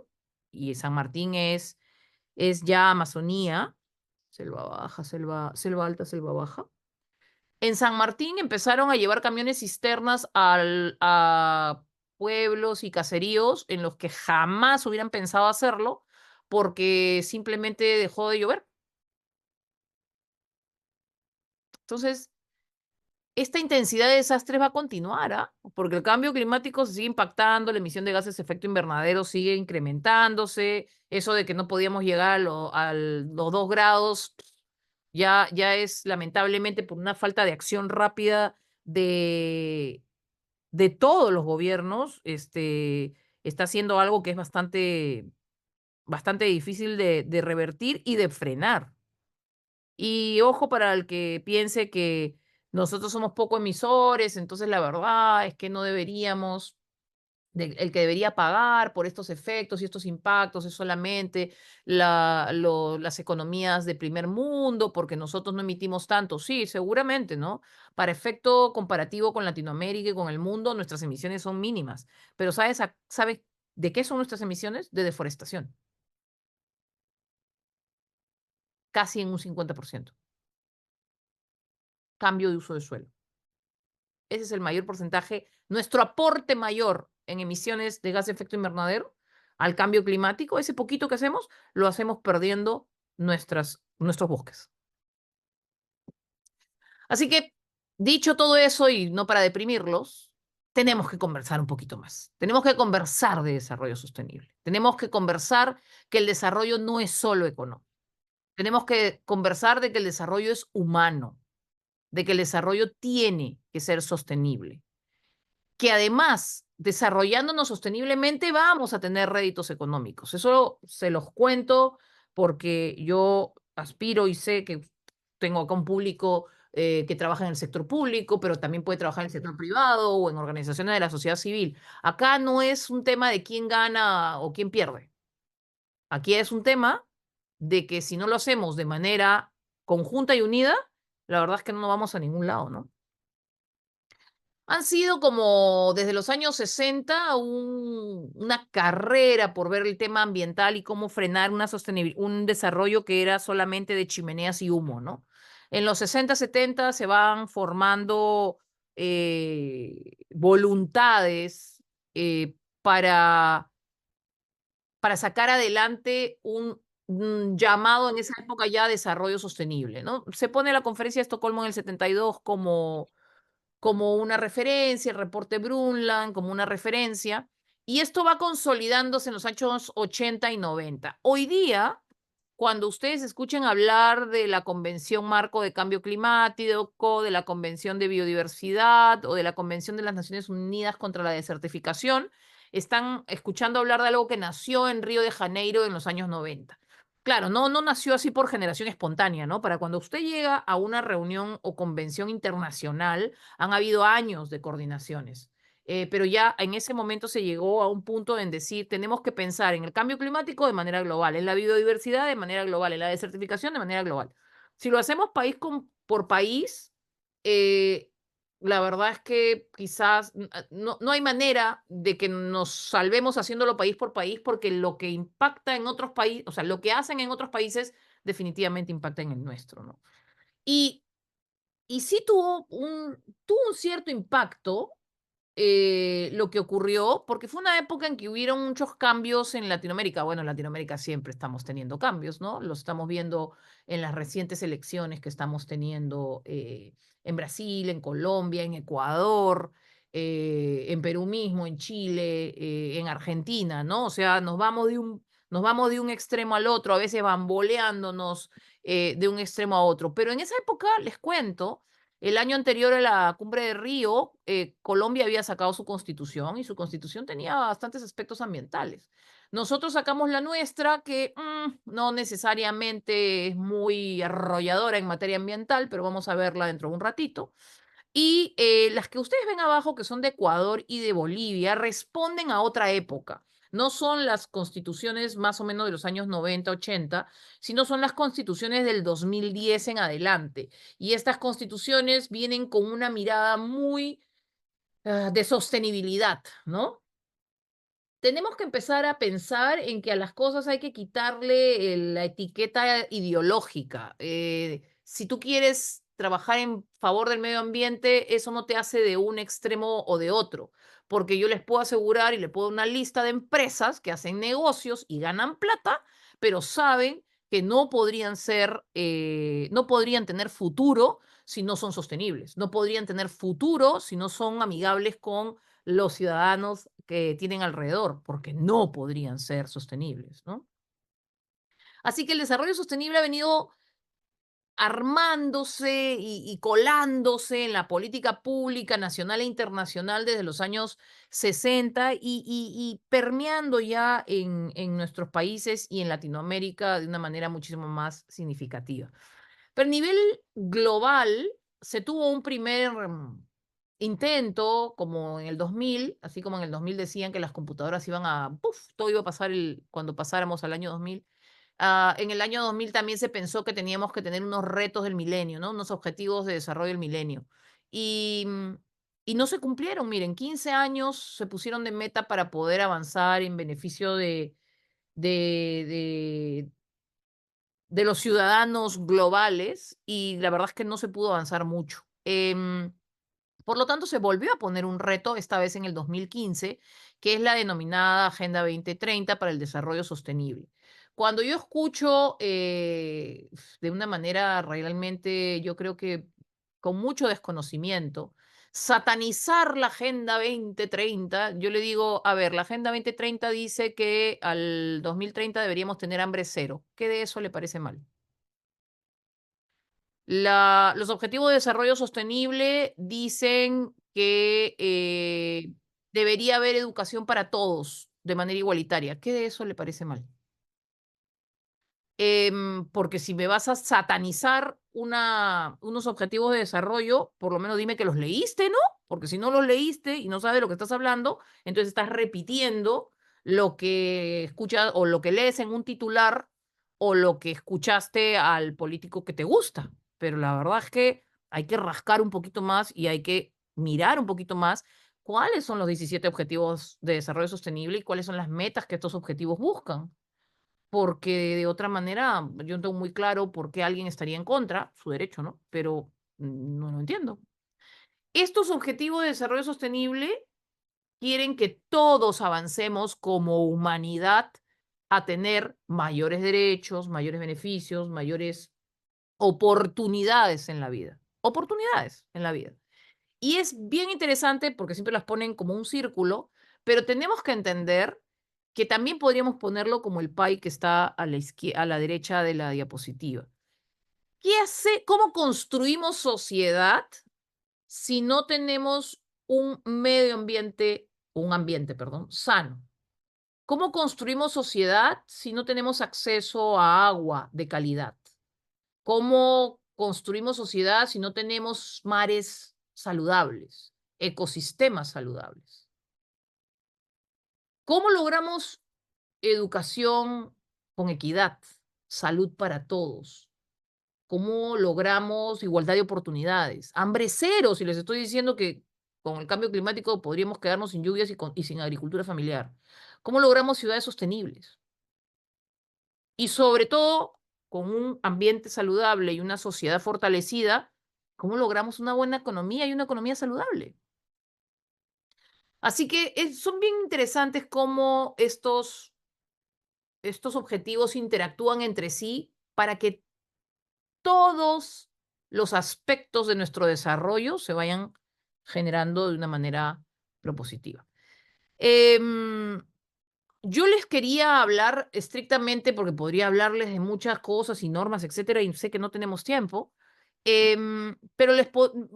y San Martín es ya Amazonía, selva baja, selva alta, selva baja. En San Martín empezaron a llevar camiones cisternas a pueblos y caseríos en los que jamás hubieran pensado hacerlo porque simplemente dejó de llover. Entonces, esta intensidad de desastres va a continuar, ¿ah? Porque el cambio climático se sigue impactando, la emisión de gases de efecto invernadero sigue incrementándose, eso de que no podíamos llegar a los 2 grados ya es lamentablemente por una falta de acción rápida de, de todos los gobiernos, está haciendo algo que es bastante difícil de revertir y de frenar. Y ojo para el que piense que nosotros somos poco emisores, entonces la verdad es que no deberíamos, el que debería pagar por estos efectos y estos impactos es solamente las economías de primer mundo, porque nosotros no emitimos tanto. Sí, seguramente, ¿no? Para efecto comparativo con Latinoamérica y con el mundo, nuestras emisiones son mínimas. Pero ¿sabes de qué son nuestras emisiones? De deforestación, casi en un 50%. Cambio de uso de suelo. Ese es el mayor porcentaje, nuestro aporte mayor en emisiones de gas de efecto invernadero al cambio climático, ese poquito que hacemos, lo hacemos perdiendo nuestros bosques. Así que, dicho todo eso y no para deprimirlos, tenemos que conversar un poquito más. Tenemos que conversar de desarrollo sostenible. Tenemos que conversar que el desarrollo no es solo económico. Tenemos que conversar de que el desarrollo es humano, de que el desarrollo tiene que ser sostenible, que además, desarrollándonos sosteniblemente, vamos a tener réditos económicos. Eso se los cuento porque yo aspiro y sé que tengo acá un público que trabaja en el sector público, pero también puede trabajar en el sector privado o en organizaciones de la sociedad civil. Acá no es un tema de quién gana o quién pierde. Aquí es un tema de que si no lo hacemos de manera conjunta y unida, la verdad es que no vamos a ningún lado, ¿no? Han sido como desde los años 60 una carrera por ver el tema ambiental y cómo frenar un desarrollo que era solamente de chimeneas y humo, ¿no? En los 60, 70 se van formando voluntades para sacar adelante un llamado en esa época ya a desarrollo sostenible, ¿no? Se pone la Conferencia de Estocolmo en el 72 como una referencia, el reporte Brundtland como una referencia, y esto va consolidándose en los años 80 y 90. Hoy día, cuando ustedes escuchen hablar de la Convención Marco de Cambio Climático, de la Convención de Biodiversidad o de la Convención de las Naciones Unidas contra la Desertificación, están escuchando hablar de algo que nació en Río de Janeiro en los años 90. Claro, no nació así por generación espontánea, ¿no? Para cuando usted llega a una reunión o convención internacional, han habido años de coordinaciones. Pero ya en ese momento se llegó a un punto en decir, tenemos que pensar en el cambio climático de manera global, en la biodiversidad de manera global, en la desertificación de manera global. Si lo hacemos país por país, eh, la verdad es que quizás no hay manera de que nos salvemos haciéndolo país por país, porque lo que impacta en otros países, o sea, lo que hacen en otros países definitivamente impacta en el nuestro, ¿no? Y, y sí tuvo un cierto impacto lo que ocurrió, porque fue una época en que hubieron muchos cambios en Latinoamérica. Bueno, en Latinoamérica siempre estamos teniendo cambios, ¿no? Los estamos viendo en las recientes elecciones que estamos teniendo en Brasil, en Colombia, en Ecuador, en Perú mismo, en Chile, en Argentina, ¿no? O sea, nos vamos de un extremo al otro, a veces bamboleándonos de un extremo a otro. Pero en esa época, les cuento, el año anterior a la cumbre de Río, Colombia había sacado su constitución y su constitución tenía bastantes aspectos ambientales. Nosotros sacamos la nuestra, que no necesariamente es muy arrolladora en materia ambiental, pero vamos a verla dentro de un ratito. Y las que ustedes ven abajo, que son de Ecuador y de Bolivia, responden a otra época. No son las constituciones más o menos de los años 90, 80, sino son las constituciones del 2010 en adelante. Y estas constituciones vienen con una mirada muy de sostenibilidad, ¿no? Tenemos que empezar a pensar en que a las cosas hay que quitarle la etiqueta ideológica. Si tú quieres trabajar en favor del medio ambiente, eso no te hace de un extremo o de otro, porque yo les puedo asegurar y les puedo dar una lista de empresas que hacen negocios y ganan plata, pero saben que no podrían tener futuro si no son sostenibles, no podrían tener futuro si no son amigables con los ciudadanos que tienen alrededor, porque no podrían ser sostenibles, ¿no? Así que el desarrollo sostenible ha venido armándose y colándose en la política pública nacional e internacional desde los años 60 y permeando ya en nuestros países y en Latinoamérica de una manera muchísimo más significativa. Pero a nivel global se tuvo un primer intento, como en el 2000, así como en el 2000 decían que las computadoras iban a, ¡puf!, todo iba a pasar cuando pasáramos al año 2000. En el año 2000 también se pensó que teníamos que tener unos retos del milenio, ¿no? Unos objetivos de desarrollo del milenio. Y, y no se cumplieron, miren, 15 años se pusieron de meta para poder avanzar en beneficio de, de los ciudadanos globales y la verdad es que no se pudo avanzar mucho. Por lo tanto, se volvió a poner un reto, esta vez en el 2015, que es la denominada Agenda 2030 para el Desarrollo Sostenible. Cuando yo escucho de una manera realmente, yo creo que con mucho desconocimiento, satanizar la Agenda 2030, yo le digo, a ver, la Agenda 2030 dice que al 2030 deberíamos tener hambre cero. ¿Qué de eso le parece mal? Los Objetivos de Desarrollo Sostenible dicen que debería haber educación para todos de manera igualitaria. ¿Qué de eso le parece mal? Porque si me vas a satanizar unos objetivos de desarrollo, por lo menos dime que los leíste, ¿no? Porque si no los leíste y no sabes de lo que estás hablando, entonces estás repitiendo lo que escuchas o lo que lees en un titular o lo que escuchaste al político que te gusta. Pero la verdad es que hay que rascar un poquito más y hay que mirar un poquito más cuáles son los 17 objetivos de desarrollo sostenible y cuáles son las metas que estos objetivos buscan. porque de otra manera yo no tengo muy claro por qué alguien estaría en contra, su derecho, ¿no? Pero no lo entiendo. Estos objetivos de desarrollo sostenible quieren que todos avancemos como humanidad a tener mayores derechos, mayores beneficios, mayores oportunidades en la vida. Oportunidades en la vida. Y es bien interesante porque siempre las ponen como un círculo, pero tenemos que entender que también podríamos ponerlo como el pie que está a la a la derecha de la diapositiva. ¿Qué hace? ¿Cómo construimos sociedad si no tenemos un ambiente, perdón, sano? ¿Cómo construimos sociedad si no tenemos acceso a agua de calidad? ¿Cómo construimos sociedad si no tenemos mares saludables, ecosistemas saludables? ¿Cómo logramos educación con equidad, salud para todos? ¿Cómo logramos igualdad de oportunidades? Hambre cero, si les estoy diciendo que con el cambio climático podríamos quedarnos sin lluvias y sin agricultura familiar. ¿Cómo logramos ciudades sostenibles? Y sobre todo, con un ambiente saludable y una sociedad fortalecida, ¿cómo logramos una buena economía y una economía saludable? Así que son bien interesantes cómo estos objetivos interactúan entre sí para que todos los aspectos de nuestro desarrollo se vayan generando de una manera propositiva. Em, yo les quería hablar estrictamente, porque podría hablarles de muchas cosas y normas, etcétera, y sé que no tenemos tiempo, pero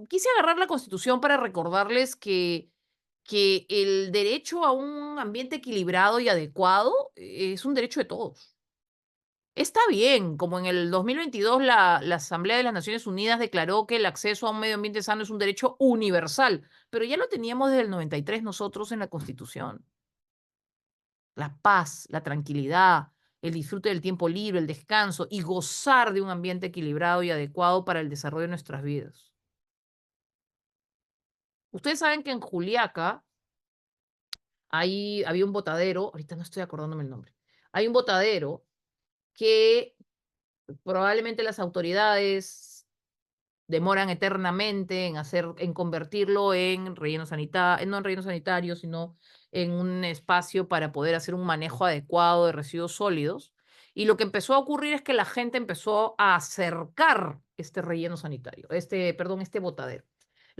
quise agarrar la Constitución para recordarles que el derecho a un ambiente equilibrado y adecuado es un derecho de todos. Está bien, como en el 2022 la Asamblea de las Naciones Unidas declaró que el acceso a un medio ambiente sano es un derecho universal, pero ya lo teníamos desde el 93 nosotros en la Constitución. La paz, la tranquilidad, el disfrute del tiempo libre, el descanso y gozar de un ambiente equilibrado y adecuado para el desarrollo de nuestras vidas. Ustedes saben que en Juliaca había un botadero, ahorita no estoy acordándome el nombre, hay un botadero que probablemente las autoridades demoran eternamente en convertirlo en relleno sanitario, no en relleno sanitario, sino en un espacio para poder hacer un manejo adecuado de residuos sólidos. Y lo que empezó a ocurrir es que la gente empezó a acercar este relleno sanitario, perdón, este botadero.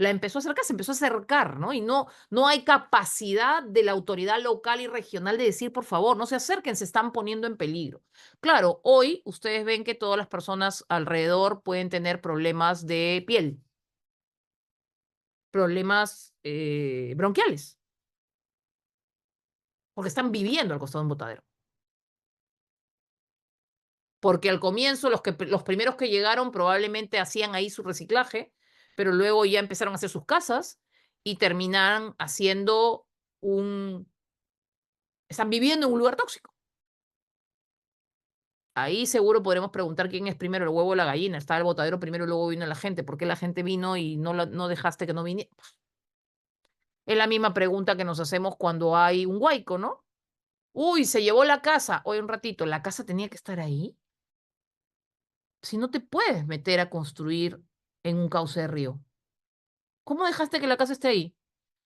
La empezó a acercar, se empezó a acercar, ¿no? Y no hay capacidad de la autoridad local y regional de decir, por favor, no se acerquen, se están poniendo en peligro. Claro, hoy ustedes ven que todas las personas alrededor pueden tener problemas de piel, problemas bronquiales, porque están viviendo al costado de un botadero. Porque al comienzo los primeros que llegaron probablemente hacían ahí su reciclaje, pero luego ya empezaron a hacer sus casas y terminaron haciendo están viviendo en un lugar tóxico. Ahí seguro podremos preguntar quién es primero, el huevo o la gallina. Estaba el botadero primero y luego vino la gente. ¿Por qué la gente vino y no dejaste que no viniera? Es la misma pregunta que nos hacemos cuando hay un huaico, ¿no? Uy, se llevó la casa. Oye, un ratito, ¿la casa tenía que estar ahí? Si no te puedes meter a construir en un cauce de río. ¿Cómo dejaste que la casa esté ahí?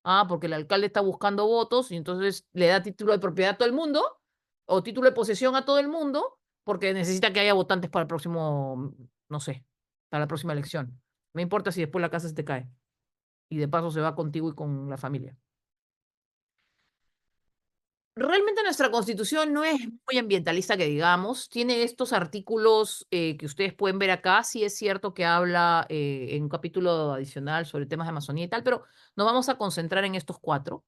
Ah, porque el alcalde está buscando votos y entonces le da título de propiedad a todo el mundo o título de posesión a todo el mundo porque necesita que haya votantes para el próximo, no sé, para la próxima elección. Me importa si después la casa se te cae y de paso se va contigo y con la familia. Realmente nuestra constitución no es muy ambientalista que digamos, tiene estos artículos que ustedes pueden ver acá, sí es cierto que habla en un capítulo adicional sobre temas de Amazonía y tal, pero nos vamos a concentrar en estos cuatro.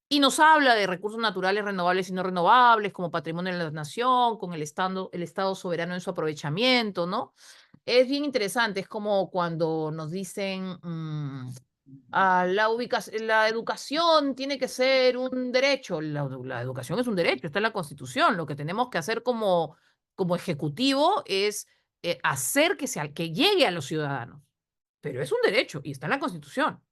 Y nos habla de recursos naturales renovables y no renovables como patrimonio de la nación, con el estado soberano en su aprovechamiento, ¿no? Es bien interesante, es como cuando nos dicen, la educación tiene que ser un derecho. La educación es un derecho, está en la Constitución. Lo que tenemos que hacer como ejecutivo es hacer que llegue a los ciudadanos. Pero es un derecho y está en la Constitución.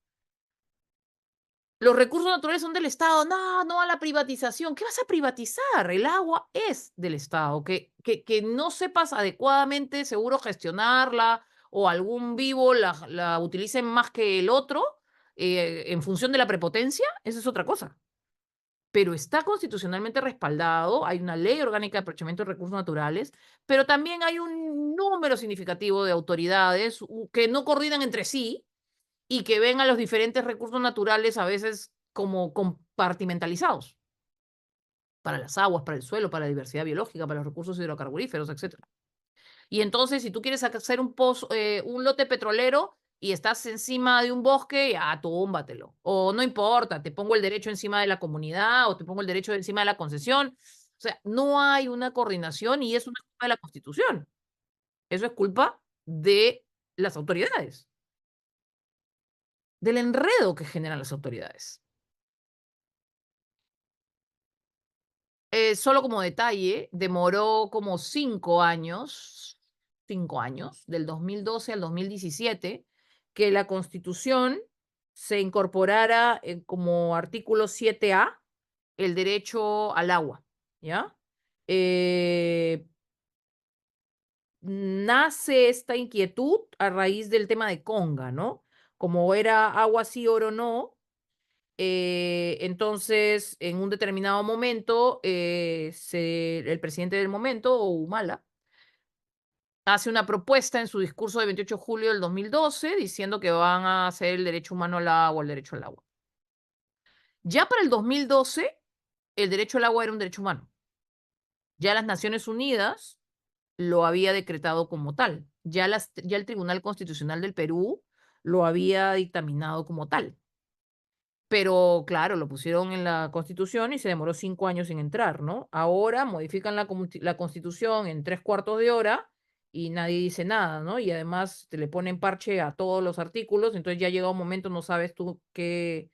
Los recursos naturales son del Estado. No, no a la privatización. ¿Qué vas a privatizar? El agua es del Estado. Que no sepas adecuadamente, seguro, gestionarla o algún vivo la utilice más que el otro en función de la prepotencia, esa es otra cosa. Pero está constitucionalmente respaldado, hay una ley orgánica de aprovechamiento de recursos naturales, pero también hay un número significativo de autoridades que no coordinan entre sí y que ven a los diferentes recursos naturales a veces como compartimentalizados para las aguas, para el suelo, para la diversidad biológica, para los recursos hidrocarburíferos, etcétera. Y entonces, si tú quieres hacer un pozo, un lote petrolero y estás encima de un bosque, ya túmbatelo. O no importa, te pongo el derecho encima de la comunidad o te pongo el derecho encima de la concesión. O sea, no hay una coordinación y es una culpa de la Constitución. Eso es culpa de las autoridades, del enredo que generan las autoridades. Solo como detalle, demoró como 5 años, del 2012 al 2017, que la Constitución se incorporara como artículo 7A el derecho al agua, ¿ya? Eh, nace esta inquietud a raíz del tema de Conga, ¿no? Como era agua sí, oro no, entonces, en un determinado momento, el presidente del momento, Humala, hace una propuesta en su discurso de 28 de julio del 2012 diciendo que van a hacer el derecho humano al agua, el derecho al agua. Ya para el 2012, el derecho al agua era un derecho humano. Ya las Naciones Unidas lo había decretado como tal. Ya el Tribunal Constitucional del Perú lo había dictaminado como tal. Pero claro, lo pusieron en la Constitución y se demoró 5 años en entrar, ¿no? Ahora modifican la Constitución en 3/4 de hora y nadie dice nada, ¿no? Y además te le ponen parche a todos los artículos, entonces ya llega un momento, no sabes tú qué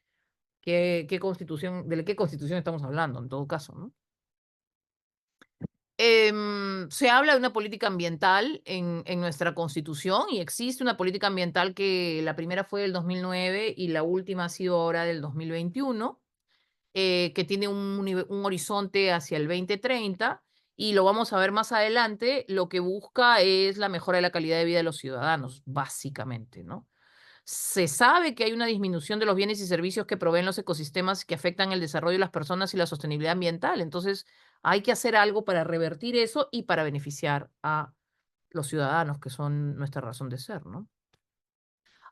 Constitución, de qué Constitución estamos hablando, en todo caso, ¿no? Se habla de una política ambiental en nuestra Constitución y existe una política ambiental que la primera fue del 2009 y la última ha sido ahora del 2021, que tiene un horizonte hacia el 2030 y lo vamos a ver más adelante, lo que busca es la mejora de la calidad de vida de los ciudadanos, básicamente, ¿no? Se sabe que hay una disminución de los bienes y servicios que proveen los ecosistemas que afectan el desarrollo de las personas y la sostenibilidad ambiental. Entonces, hay que hacer algo para revertir eso y para beneficiar a los ciudadanos, que son nuestra razón de ser, ¿no?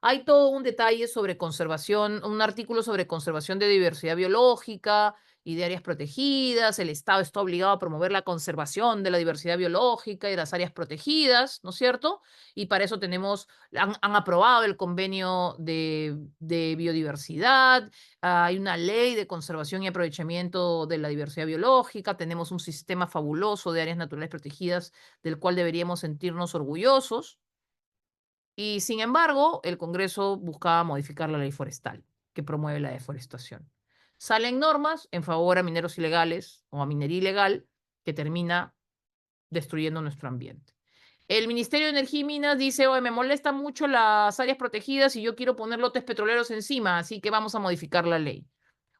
Hay todo un detalle sobre conservación, un artículo sobre conservación de diversidad biológica y de áreas protegidas. El Estado está obligado a promover la conservación de la diversidad biológica y de las áreas protegidas, ¿no es cierto? Y para eso han aprobado el convenio de biodiversidad, hay una ley de conservación y aprovechamiento de la diversidad biológica, tenemos un sistema fabuloso de áreas naturales protegidas del cual deberíamos sentirnos orgullosos. Y sin embargo, el Congreso buscaba modificar la ley forestal, que promueve la deforestación. Salen normas en favor a mineros ilegales o a minería ilegal, que termina destruyendo nuestro ambiente. El Ministerio de Energía y Minas dice, oye, me molestan mucho las áreas protegidas y yo quiero poner lotes petroleros encima, así que vamos a modificar la ley.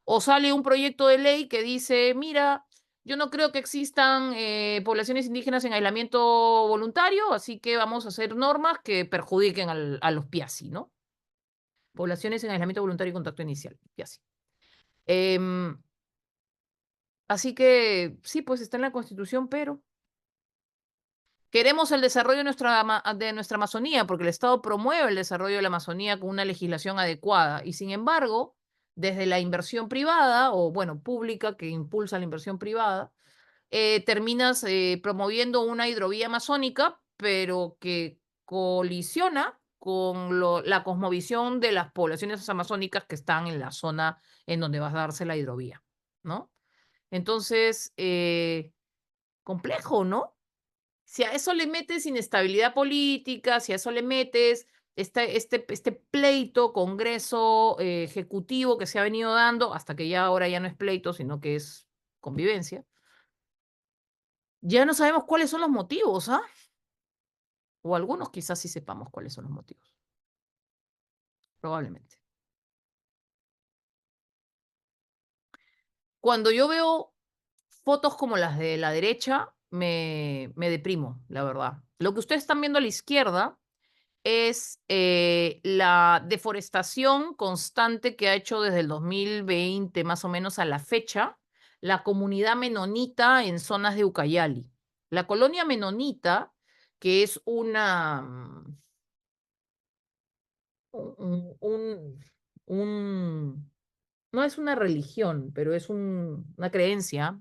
O sale un proyecto de ley que dice, mira, yo no creo que existan poblaciones indígenas en aislamiento voluntario, así que vamos a hacer normas que perjudiquen a los PIASI, ¿no? Poblaciones en aislamiento voluntario y contacto inicial, PIASI. Em, así que sí, pues está en la Constitución, pero queremos el desarrollo de nuestra Amazonía, porque el Estado promueve el desarrollo de la Amazonía con una legislación adecuada. Y sin embargo, desde la inversión privada, o bueno, pública, que impulsa la inversión privada, terminas promoviendo una hidrovía amazónica, pero que colisiona con la cosmovisión de las poblaciones amazónicas que están en la zona en donde va a darse la hidrovía, ¿no? Entonces, complejo, ¿no? Si a eso le metes inestabilidad política, si a eso le metes este pleito, congreso ejecutivo que se ha venido dando, hasta que ya ahora ya no es pleito, sino que es convivencia, ya no sabemos cuáles son los motivos, ¿ah? O algunos quizás sí sepamos cuáles son los motivos, probablemente. Cuando yo veo fotos como las de la derecha, me deprimo, la verdad. Lo que ustedes están viendo a la izquierda es la deforestación constante que ha hecho desde el 2020 más o menos a la fecha la comunidad menonita en zonas de Ucayali. La colonia menonita, que es un, un- un- no es una religión, pero es una creencia,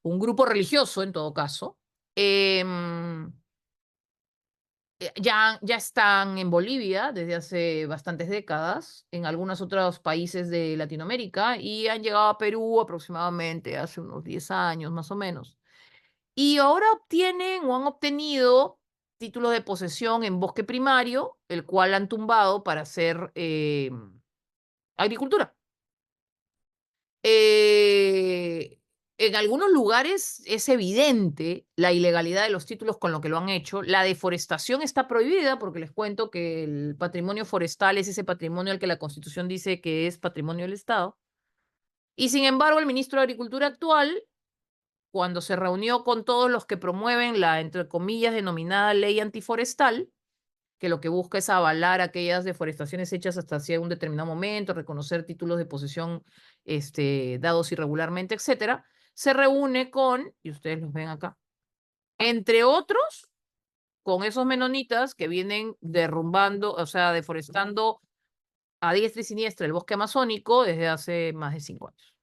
un grupo religioso en todo caso, em, ya están en Bolivia desde hace bastantes décadas, en algunos otros países de Latinoamérica y han llegado a Perú aproximadamente hace unos 10 años más o menos. Y ahora obtienen o han obtenido títulos de posesión en bosque primario, el cual han tumbado para hacer agricultura. Eh, en algunos lugares es evidente la ilegalidad de los títulos con lo que lo han hecho. La deforestación está prohibida porque les cuento que el patrimonio forestal es ese patrimonio al que la Constitución dice que es patrimonio del Estado. Y sin embargo, el ministro de Agricultura actual, cuando se reunió con todos los que promueven la, entre comillas, denominada ley antiforestal, que lo que busca es avalar aquellas deforestaciones hechas hasta hacia un determinado momento, reconocer títulos de posesión dados irregularmente, etcétera, se reúne con, y ustedes los ven acá, entre otros, con esos menonitas que vienen derrumbando, o sea, deforestando a diestra y siniestra el bosque amazónico desde hace más de 5 años.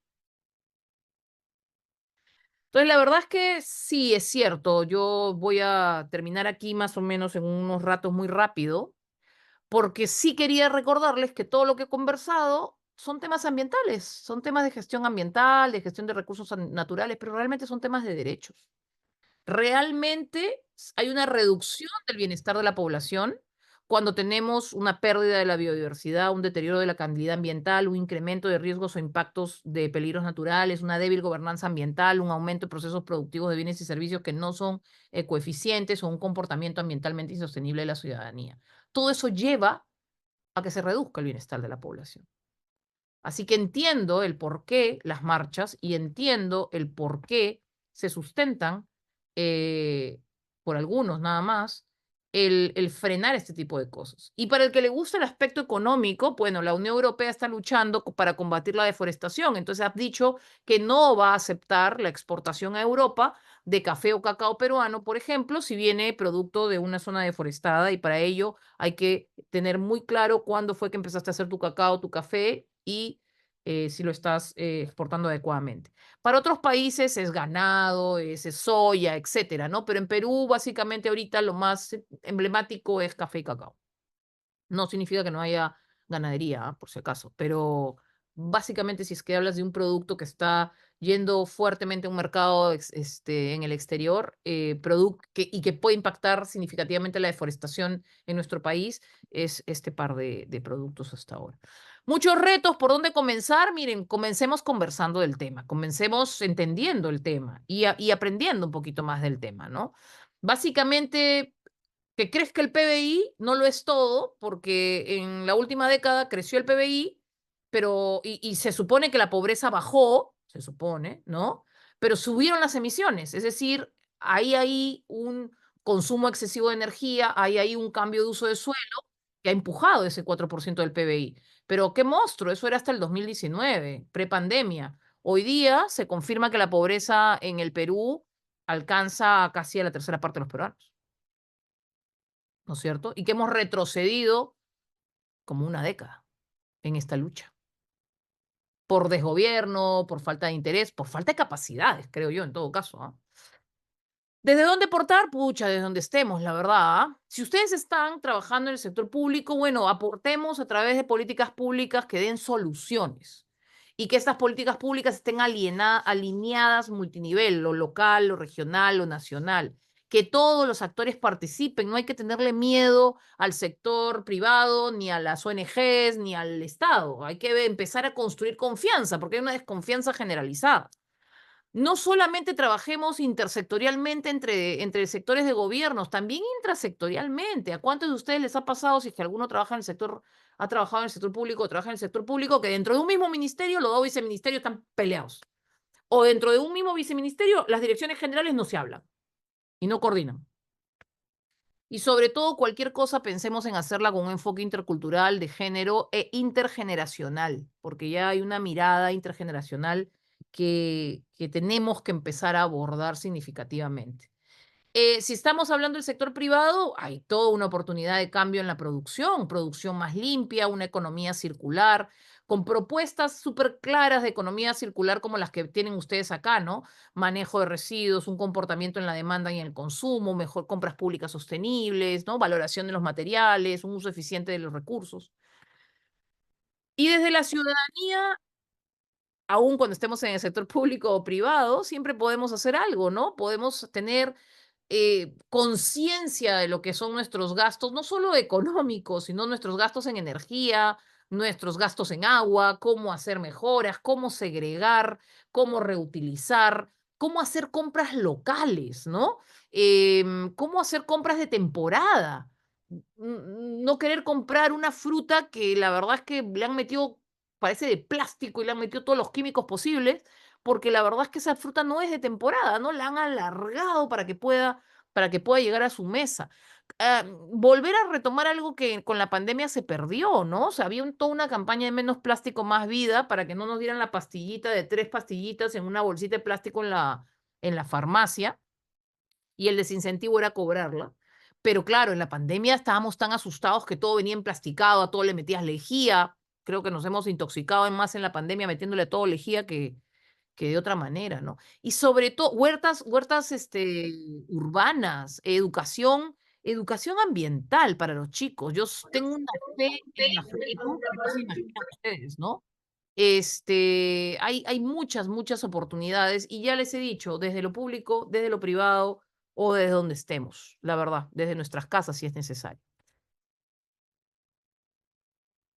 Entonces, la verdad es que sí, es cierto. Yo voy a terminar aquí más o menos en unos ratos muy rápido, porque sí quería recordarles que todo lo que he conversado son temas ambientales, son temas de gestión ambiental, de gestión de recursos naturales, pero realmente son temas de derechos. Realmente hay una reducción del bienestar de la población cuando tenemos una pérdida de la biodiversidad, un deterioro de la calidad ambiental, un incremento de riesgos o impactos de peligros naturales, una débil gobernanza ambiental, un aumento de procesos productivos de bienes y servicios que no son coeficientes o un comportamiento ambientalmente insostenible de la ciudadanía. Todo eso lleva a que se reduzca el bienestar de la población. Así que entiendo el por qué las marchas y entiendo el por qué se sustentan, eh, por algunos nada más, el frenar este tipo de cosas. Y para el que le gusta el aspecto económico, bueno, la Unión Europea está luchando para combatir la deforestación, entonces ha dicho que no va a aceptar la exportación a Europa de café o cacao peruano, por ejemplo, si viene producto de una zona deforestada y para ello hay que tener muy claro cuándo fue que empezaste a hacer tu cacao, tu café y si lo estás exportando adecuadamente. Para otros países es ganado, es soya, etcétera, ¿no? Pero en Perú, básicamente, ahorita lo más emblemático es café y cacao. No significa que no haya ganadería, por si acaso, pero básicamente si es que hablas de un producto que está yendo fuertemente a un mercado en el exterior y que puede impactar significativamente la deforestación en nuestro país, es este par de productos hasta ahora. Muchos retos, ¿por dónde comenzar? Miren, comencemos conversando del tema, comencemos entendiendo el tema y aprendiendo un poquito más del tema, ¿no? Básicamente, que crezca el PBI no lo es todo, porque en la última década creció el PBI, pero, y se supone que la pobreza bajó, se supone, ¿no? Pero subieron las emisiones, es decir, hay un consumo excesivo de energía, hay ahí un cambio de uso de suelo que ha empujado ese 4% del PBI. Pero qué monstruo, eso era hasta el 2019, prepandemia. Hoy día se confirma que la pobreza en el Perú alcanza casi a la tercera parte de los peruanos. ¿No es cierto? Y que hemos retrocedido como una década en esta lucha. Por desgobierno, por falta de interés, por falta de capacidades, creo yo, en todo caso. ¿Ah? ¿Desde dónde portar? Pucha, desde donde estemos, la verdad. ¿Ah? Si ustedes están trabajando en el sector público, bueno, aportemos a través de políticas públicas que den soluciones y que estas políticas públicas estén alineadas multinivel, lo local, lo regional, lo nacional. Que todos los actores participen, no hay que tenerle miedo al sector privado, ni a las ONGs, ni al Estado. Hay que empezar a construir confianza, porque hay una desconfianza generalizada. No solamente trabajemos intersectorialmente entre sectores de gobiernos, también intrasectorialmente. ¿A cuántos de ustedes les ha pasado, si es que alguno trabaja en el sector, ha trabajado en el sector público o trabaja en el sector público, que dentro de un mismo ministerio, los dos viceministerios están peleados? o dentro de un mismo viceministerio, las direcciones generales no se hablan y no coordinan. Y sobre todo, cualquier cosa pensemos en hacerla con un enfoque intercultural, de género e intergeneracional, porque ya hay una mirada intergeneracional que tenemos que empezar a abordar significativamente. Si estamos hablando del sector privado, hay toda una oportunidad de cambio en la producción más limpia, una economía circular, con propuestas súper claras de economía circular como las que tienen ustedes acá, ¿no? Manejo de residuos, un comportamiento en la demanda y en el consumo, mejor compras públicas sostenibles, ¿no? Valoración de los materiales, un uso eficiente de los recursos. Y desde la ciudadanía, aún cuando estemos en el sector público o privado, siempre podemos hacer algo, ¿no? Podemos tener conciencia de lo que son nuestros gastos, no solo económicos, sino nuestros gastos en energía, nuestros gastos en agua, cómo hacer mejoras, cómo segregar, cómo reutilizar, cómo hacer compras locales, ¿no? Cómo hacer compras de temporada. No querer comprar una fruta que la verdad es que le han metido, parece de plástico y le han metido todos los químicos posibles, porque la verdad es que esa fruta no es de temporada, ¿no? La han alargado para que pueda llegar a su mesa. Volver a retomar algo que con la pandemia se perdió, ¿no? O sea, había toda una campaña de menos plástico, más vida, para que no nos dieran la pastillita de 3 pastillitas en una bolsita de plástico en la farmacia, y el desincentivo era cobrarla. Pero claro, en la pandemia estábamos tan asustados que todo venía emplasticado, a todo le metías lejía. Creo que nos hemos intoxicado más en la pandemia metiéndole todo lejía que de otra manera, ¿no? Y sobre todo, huertas urbanas, educación ambiental para los chicos. Tengo una fe en la juventud que no se imaginan ustedes, ¿no? Hay muchas oportunidades y ya les he dicho, desde lo público, desde lo privado o desde donde estemos, la verdad, desde nuestras casas si es necesario.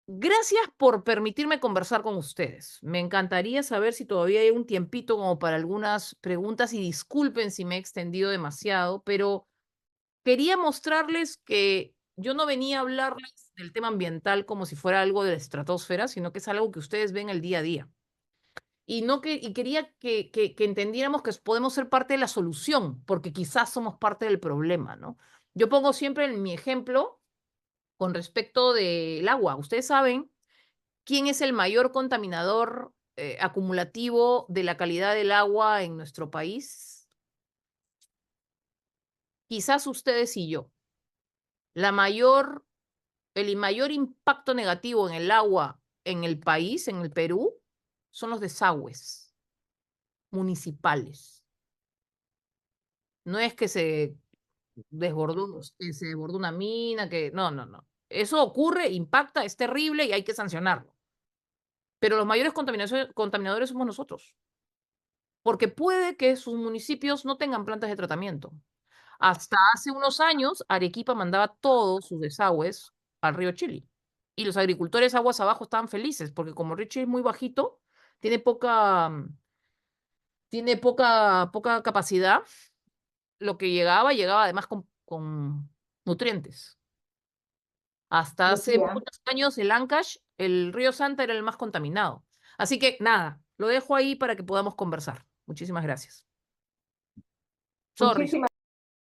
Gracias por permitirme conversar con ustedes. Me encantaría saber si todavía hay un tiempito como para algunas preguntas y disculpen si me he extendido demasiado, pero quería mostrarles que yo no venía a hablarles del tema ambiental como si fuera algo de la estratosfera, sino que es algo que ustedes ven el día a día. Y quería que entendiéramos que podemos ser parte de la solución, porque quizás somos parte del problema, ¿no? Yo pongo siempre en mi ejemplo con respecto del agua. Ustedes saben quién es el mayor contaminador acumulativo de la calidad del agua en nuestro país. Quizás ustedes y yo. La mayor, el mayor impacto negativo en el agua en el país, en el Perú, son los desagües municipales. No es que se desbordó una mina, que no, no, no. Eso ocurre, impacta, es terrible y hay que sancionarlo. Pero los mayores contaminadores somos nosotros, porque puede que sus municipios no tengan plantas de tratamiento. Hasta hace unos años, Arequipa mandaba todos sus desagües al río Chili. Y los agricultores aguas abajo estaban felices, porque como el río Chili es muy bajito, tiene poca capacidad, lo que llegaba además con nutrientes. Hasta hace Lucía, muchos años el Ancash, el río Santa, era el más contaminado. Así que nada, lo dejo ahí para que podamos conversar. Muchísimas gracias. Sorry. muchísimas